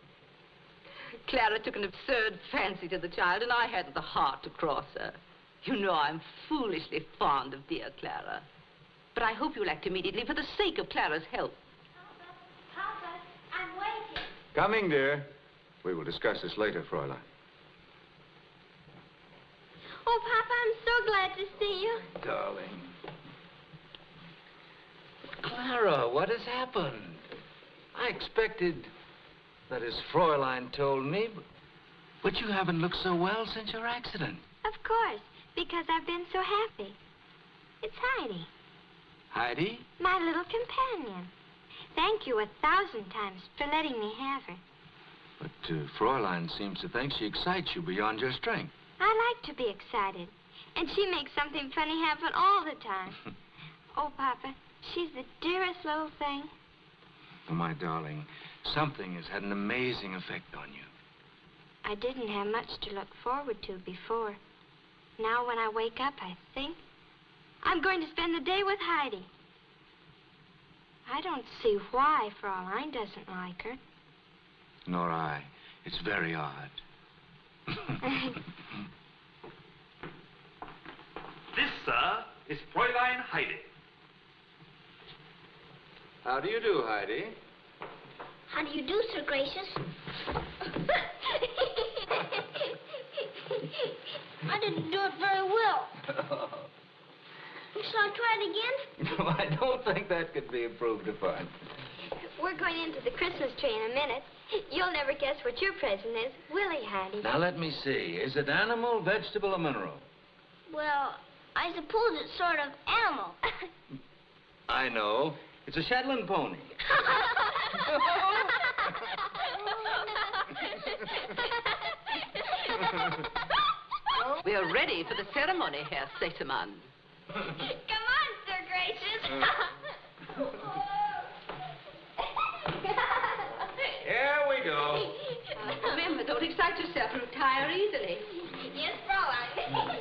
Clara took an absurd fancy to the child, and I hadn't the heart to cross her. You know I'm foolishly fond of dear Clara. But I hope you'll act immediately for the sake of Clara's health. Papa, I'm waiting. Coming, dear. We will discuss this later, Fräulein. Oh, Papa, I'm so glad to see you. Darling. Clara, what has happened? I expected, that is, Fräulein told me, but you haven't looked so well since your accident. Of course, because I've been so happy. It's Heidi. Heidi? My little companion. Thank you 1,000 times for letting me have her. But Fräulein seems to think she excites you beyond your strength. I like to be excited. And she makes something funny happen all the time. Oh, Papa, she's the dearest little thing. Oh, my darling, something has had an amazing effect on you. I didn't have much to look forward to before. Now when I wake up, I think, I'm going to spend the day with Heidi. I don't see why Fraulein doesn't like her. Nor I. It's very odd. This, sir, is Fräulein Heidi. How do you do, Heidi? How do you do, Sir Gracious? I didn't do it very well. Shall I try it again? No, I don't think that could be improved upon. We're going into the Christmas tree in a minute. You'll never guess what your present is, will he, Heidi? Now, let me see. Is it animal, vegetable, or mineral? Well, I suppose it's sort of animal. I know. It's a Shetland pony. We are ready for the ceremony, Herr Sesemann. Come on, Sir Gracious. Here we go. Remember, don't excite yourself. You'll tire easily. Yes, Fraulein.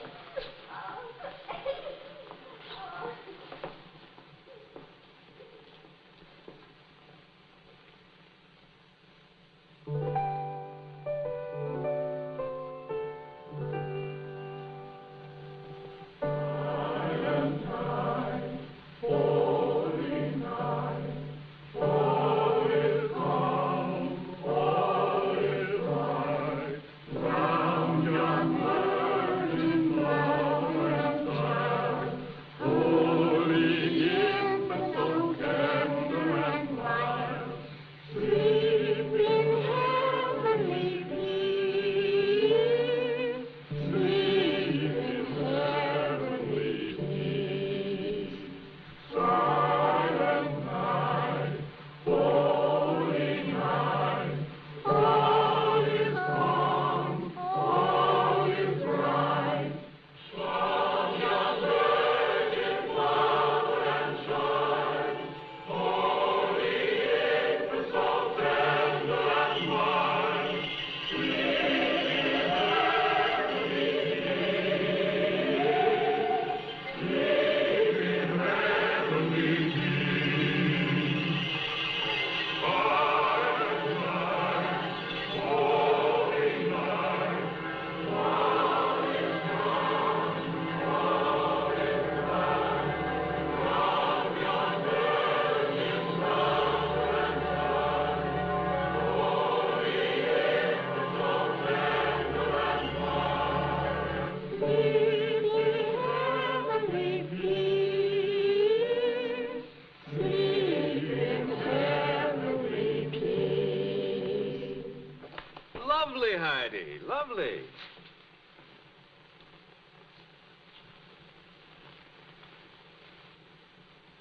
Lovely, Heidi. Lovely.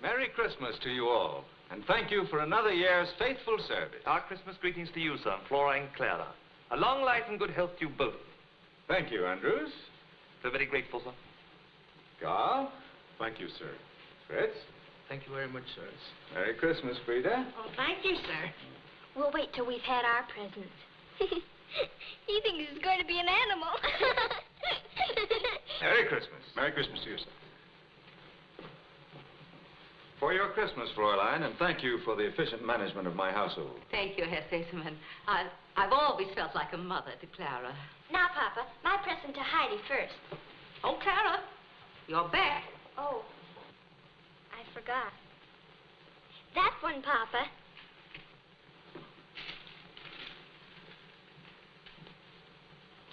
Merry Christmas to you all, and thank you for another year's faithful service. Our Christmas greetings to you, sir, and Flora and Clara. A long life and good health to you both. Thank you, Andrews. We're very grateful, sir. Carl. Thank you, sir. Fritz. Thank you very much, sir. Merry Christmas, Frida. Oh, thank you, sir. We'll wait till we've had our presents. He thinks it's going to be an animal. Merry Christmas. Merry Christmas to you, sir. For your Christmas, Fräulein, and thank you for the efficient management of my household. Thank you, Herr Sesemann. I've always felt like a mother to Clara. Now, Papa, my present to Heidi first. Oh, Clara, you're back. Oh, I forgot. That one, Papa.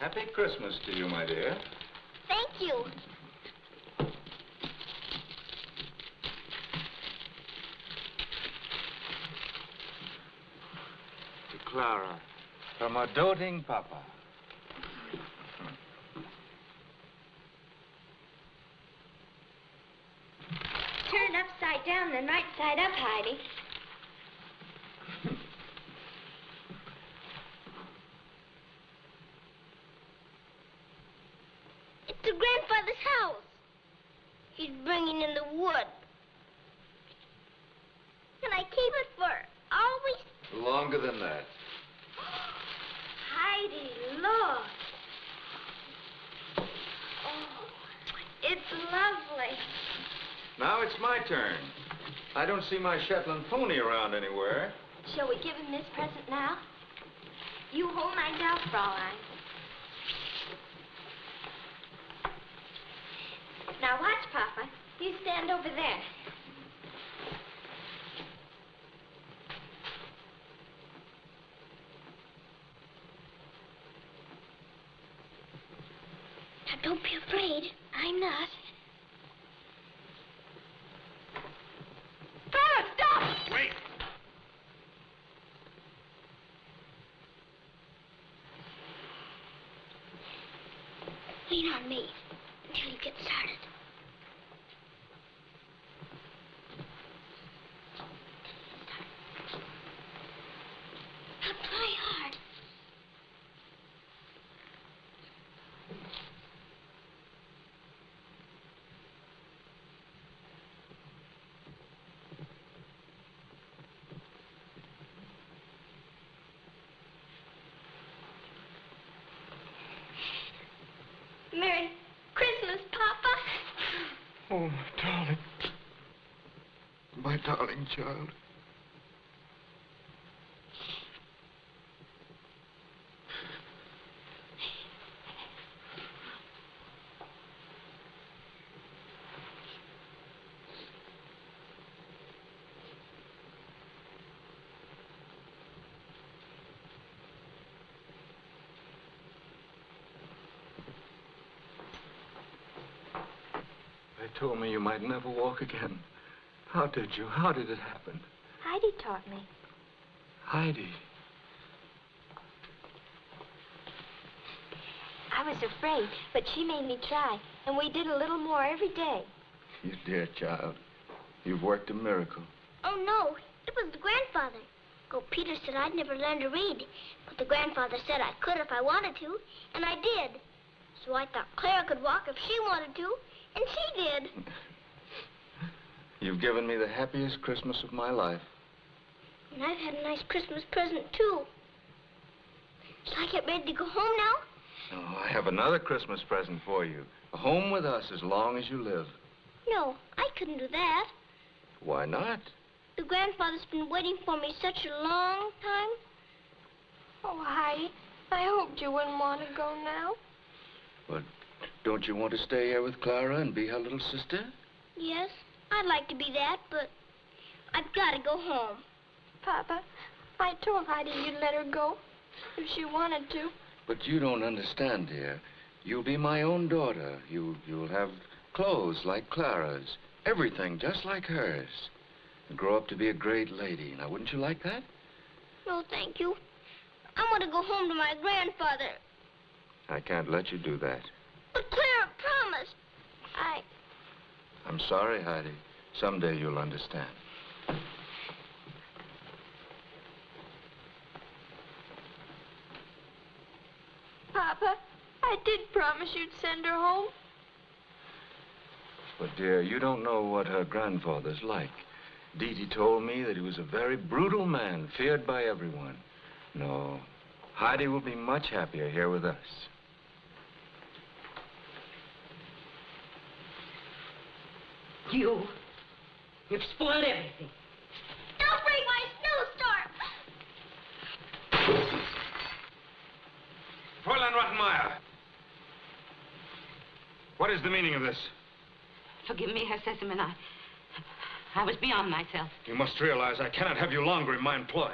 Happy Christmas to you, my dear. Thank you. To Clara, from a doting papa. Turn upside down, then right side up, Heidi. It's to grandfather's house. He's bringing in the wood. Can I keep it for always? Longer than that. Heidi, look. Oh, it's lovely. Now it's my turn. I don't see my Shetland pony around anywhere. Shall we give him this present now? You hold mine down, Fraulein. Now watch, Papa. You stand over there. Now, don't be afraid. I'm not. Papa, stop! Wait! Lean on me until you get started. Now try hard. Merry Christmas, Papa. Oh, my darling. My darling child. They told me you might never walk again. How did you? How did it happen? Heidi taught me. Heidi. I was afraid, but she made me try, and we did a little more every day. You dear child. You've worked a miracle. Oh, no. It was the grandfather. Oh, Peter said I'd never learn to read, but the grandfather said I could if I wanted to, and I did. So I thought Clara could walk if she wanted to, and she did. You've given me the happiest Christmas of my life. And I've had a nice Christmas present, too. Shall I get ready to go home now? Oh, I have another Christmas present for you. A home with us as long as you live. No, I couldn't do that. Why not? The grandfather's been waiting for me such a long time. Oh, Heidi, I hoped you wouldn't want to go now. But don't you want to stay here with Clara and be her little sister? Yes, I'd like to be that, but I've got to go home. Papa, I told Heidi you'd let her go if she wanted to. But you don't understand, dear. You'll be my own daughter. You'll have clothes like Clara's. Everything just like hers. And grow up to be a great lady. Now, wouldn't you like that? No, thank you. I want to go home to my grandfather. I can't let you do that. But Clara promised. I'm sorry, Heidi. Someday you'll understand. Papa, I did promise you'd send her home. But, dear, you don't know what her grandfather's like. Dee Dee told me that he was a very brutal man, feared by everyone. No, Heidi will be much happier here with us. You've spoiled everything. Don't break my snowstorm! Fräulein Rottenmeier. What is the meaning of this? Forgive me, Herr Sesemann. I was beyond myself. You must realize I cannot have you longer in my employ.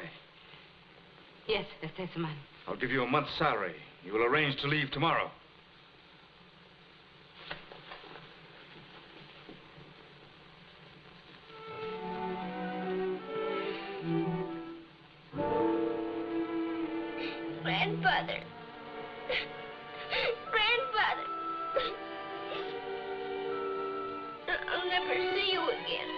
Yes, Herr Sesemann. I'll give you a month's salary. You will arrange to leave tomorrow. Grandfather. Grandfather. I'll never see you again.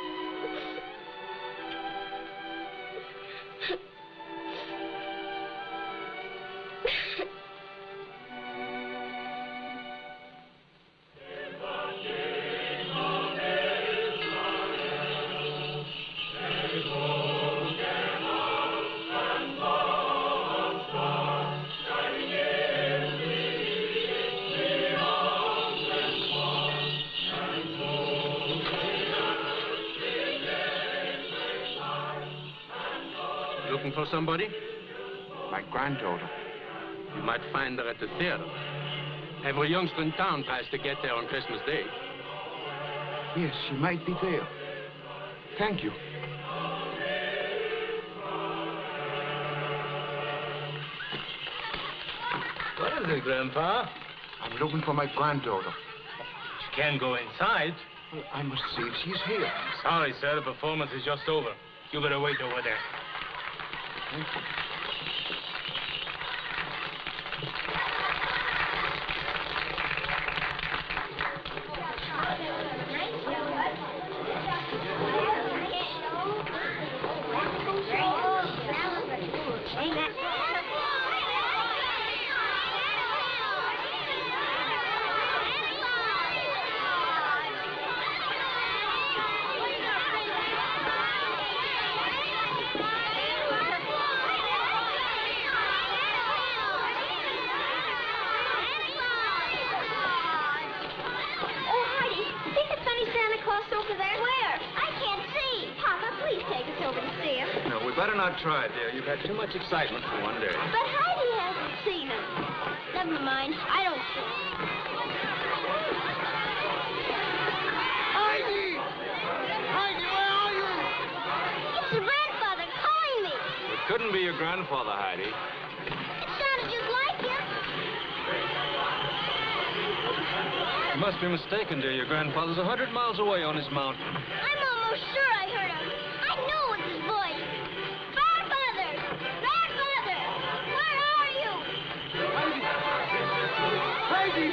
Looking for somebody? My granddaughter. You might find her at the theater. Every youngster in town tries to get there on Christmas Day. Yes, she might be there. Thank you. What is it, Grandpa? I'm looking for my granddaughter. She can't go inside. Well, I must see if she's here. Sorry, sir. The performance is just over. You better wait over there. Thank you. Not try, dear. You've had too much excitement for one day. But Heidi hasn't seen him. Never mind. I don't care. Heidi! Heidi, where are you? It's your grandfather calling me. It couldn't be your grandfather, Heidi. It sounded just like him. You must be mistaken, dear. Your grandfather's 100 miles away on his mountain. I'm almost sure I heard him. I know it's his voice. Grandfather! Grandfather! Where are you? Heidi!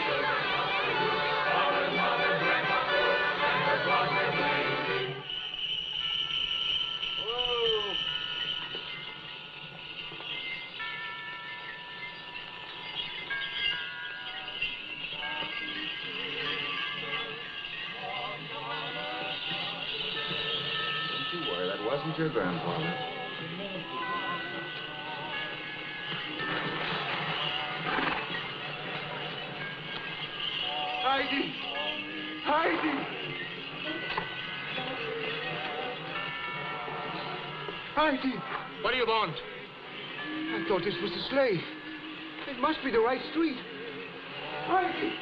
Don't you worry, that wasn't your grandfather. Heidi! Heidi! Heidi! What do you want? I thought this was the sleigh. It must be the right street. Heidi!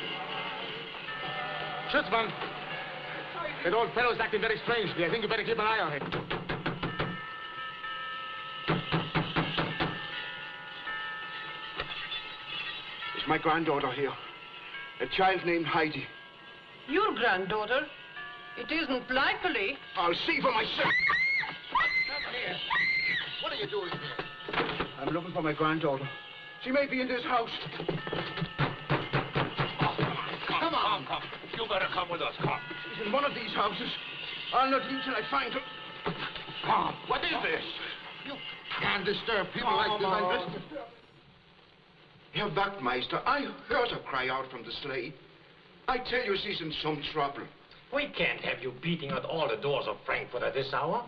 Schutzmann! That old fellow's acting very strangely. I think you better keep an eye on him. Is my granddaughter here? A child named Heidi. Your granddaughter? It isn't likely. I'll see for myself. Come here. What are you doing here? I'm looking for my granddaughter. She may be in this house. Come on. You better come with us. Come. She's in one of these houses. I'll not leave till I find her. Come. What is this? You can't disturb people like this. Herr Wachtmeister, I heard her cry out from the sleigh. I tell you she's in some trouble. We can't have you beating at all the doors of Frankfurt at this hour.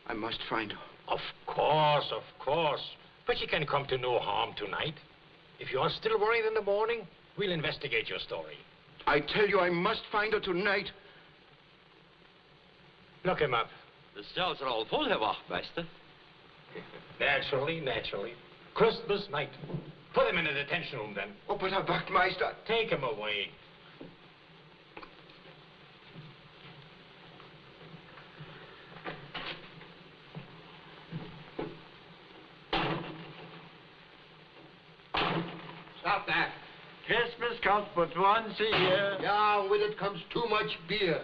I must find her. Of course. But she can come to no harm tonight. If you are still worried in the morning, we'll investigate your story. I tell you, I must find her tonight. Look him up. The stalls are all full, Herr Wachtmeister. Naturally. Christmas night. Put him in a detention room, then. Oh, but Herr Wachtmeister... Take him away. Stop that. Christmas comes but once a year. Yeah, with it comes too much beer.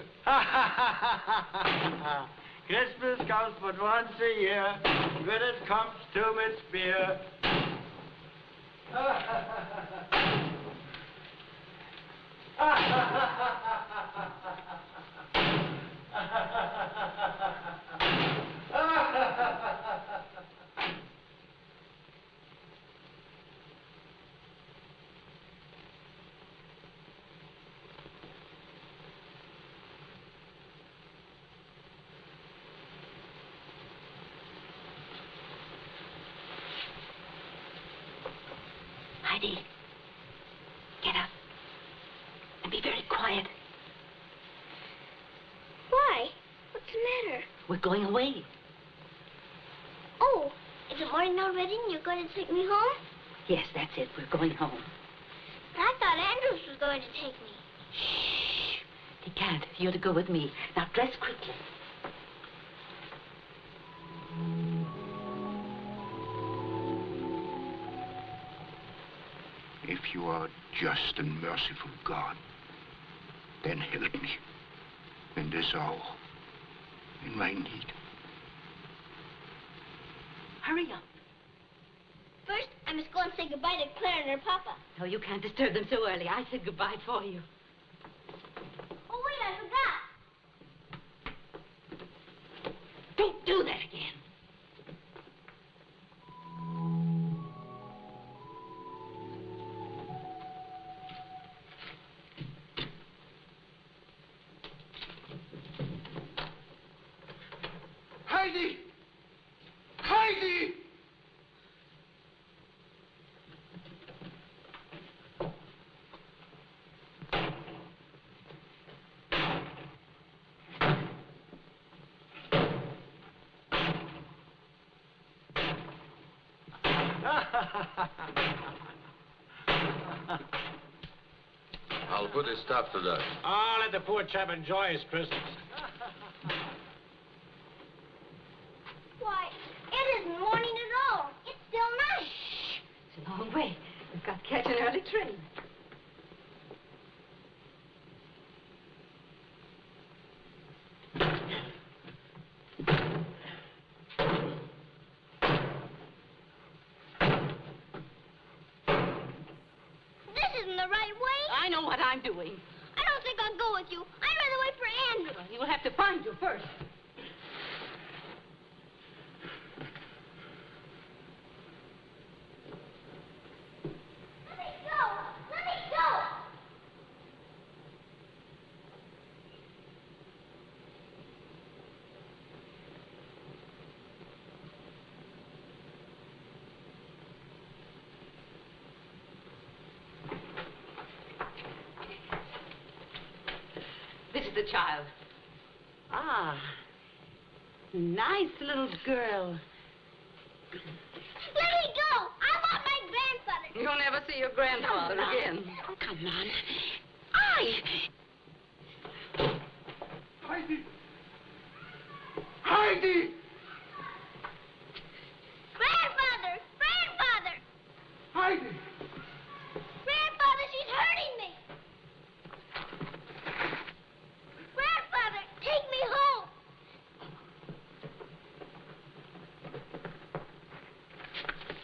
Christmas comes but once a year. With it comes too much beer. Heidi, get up and be very quiet. Why? What's the matter? We're going away. Oh, is it morning already and you're going to take me home? Yes, that's it. We're going home. But I thought Andrews was going to take me. Shh. He can't. You're to go with me. Now, dress quickly. If you are just and merciful God, then help me in this hour, in my need. Hurry up. First, I must go and say goodbye to Claire and her papa. No, you can't disturb them so early. I said goodbye for you. Oh, wait, I forgot. Don't do that again. Heidi! Heidi! I'll put a stop to that. Oh, let the poor chap enjoy his Christmas. Why, it isn't morning at all. It's still night. It's a long way. We've got to catch an early train. This isn't the right way. I know what I'm doing. I don't think I'll go with you. I'd rather wait for Andrew. Well, you'll have to find you first. Let me go. Let me go. This is the child. Ah, nice little girl. Let me go. I want my grandfather. You'll never see your grandfather again. Come on. Heidi! Heidi! Grandfather! Grandfather! Heidi! Grandfather, she's hurting me. Grandfather, take me home.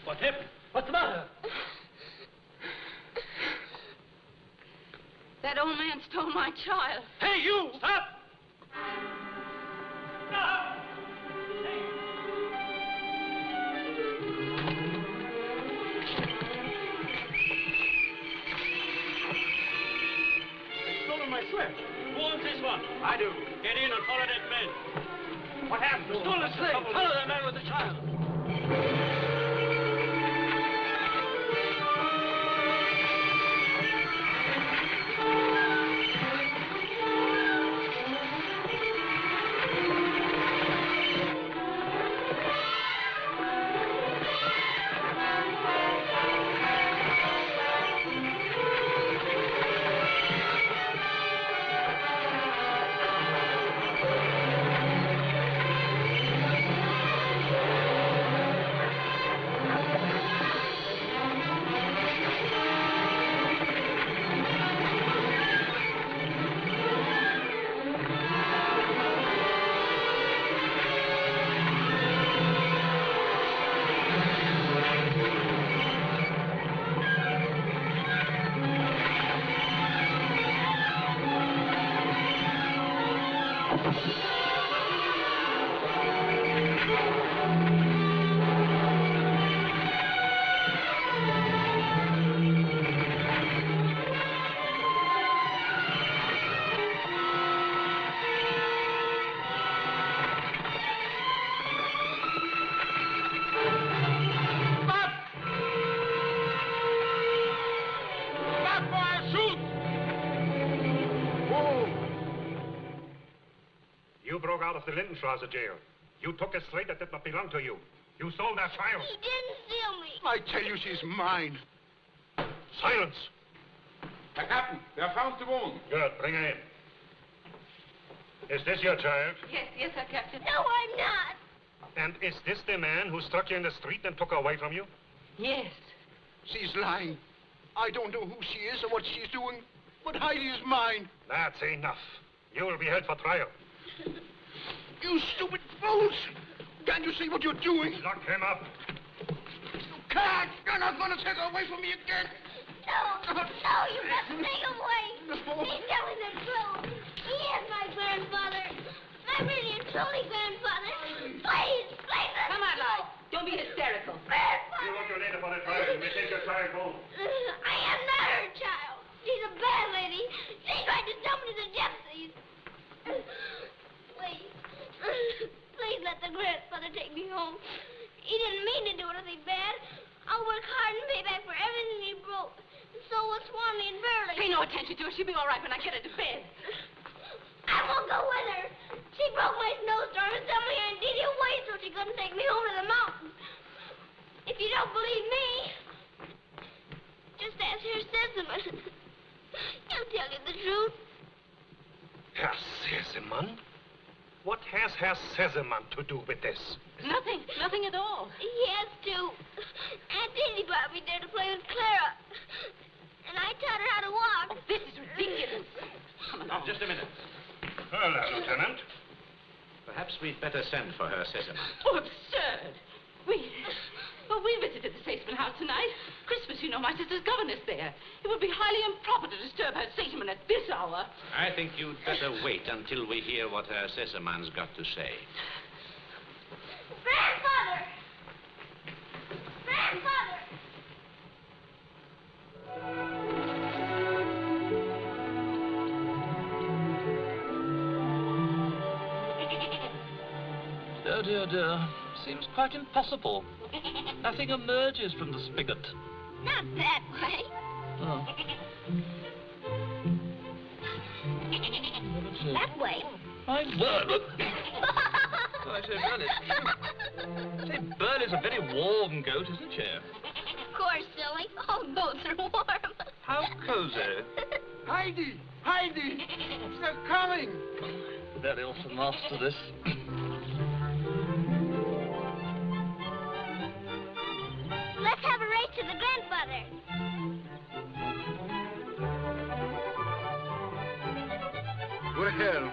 What happened? What's the matter? That old man stole my child. Hey, you! Stop! Stolen my switch. Who owns this one? I do. Get in and follow that man. What happened? Stolen slave. Follow that man with the child. You broke out of the Lindenstrasse jail. You took a slate that did not belong to you. You sold that child. He didn't steal me. I tell you, she's mine. Silence. Herr Captain, we have found Dwan. Good, bring her in. Is this your child? Yes, sir, Captain. No, I'm not. And is this the man who struck you in the street and took her away from you? Yes. She's lying. I don't know who she is or what she's doing, but Heidi is mine. That's enough. You will be held for trial. You stupid fools! Can't you see what you're doing? Lock him up. You can't! You're not going to take her away from me again! No, you must take him away. He's telling the truth. He is my grandfather. My really and truly grandfather. Please, Come on, Lyle. Don't be hysterical. Grandfather. You want your later for the trial. You may take your child home. I am not her child. She's a bad lady. She tried to dump me to the gypsies. Please let the grandfather take me home. He didn't mean to do anything bad. I'll work hard and pay back for everything he broke. So will Swanley and Burley. Pay no attention to her. She'll be all right when I get her to bed. I won't go with her. She broke my snowstorm and sent me and Didi away so she couldn't take me home to the mountains. If you don't believe me, just ask her Sesamon. He'll tell you the truth. Herr Sesamon? What has Herr Sesamon to do with this? Nothing at all. He has to. Aunt Didi brought me there to play with Clara. And I taught her how to walk. Oh, this is ridiculous. Come along. Just a minute. Well, Lieutenant. Perhaps we'd better send for her, Sesamon. Oh, absurd. We visited the Sesamon house tonight. Christmas, you know, my sister's governess there. It would be highly improper to disturb her Sesamon at this hour. I think you'd better wait until we hear what her Sesamon's got to say. Grandfather! Grandfather! Oh, dear. Seems quite impossible. Nothing emerges from the spigot. Not that way. Oh. That way. My word. Oh, I say, Burley. Say, Burley's a very warm goat, isn't she? Of course, silly. All goats are warm. How cozy. Heidi! They're coming! Very often master this. Let's have a race to the grandfather. Well.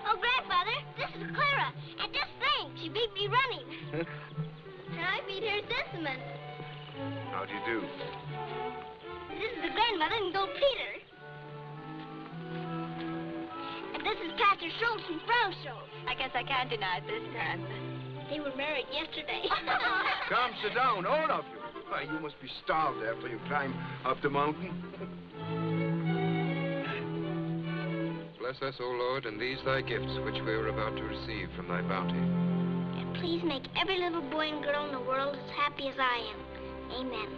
Oh, grandfather, this is Clara. And just think, she beat me running. And I beat her Sesamon. How do you do? This is the grandmother and old Peter. And this is Pastor Schultz and Frau Schultz. I guess I can't deny it this time. They were married yesterday. Come, sit down, all of you. Why, you must be starved after you climb up the mountain. Bless us, O Lord, and these thy gifts which we are about to receive from thy bounty. And please make every little boy and girl in the world as happy as I am. Amen.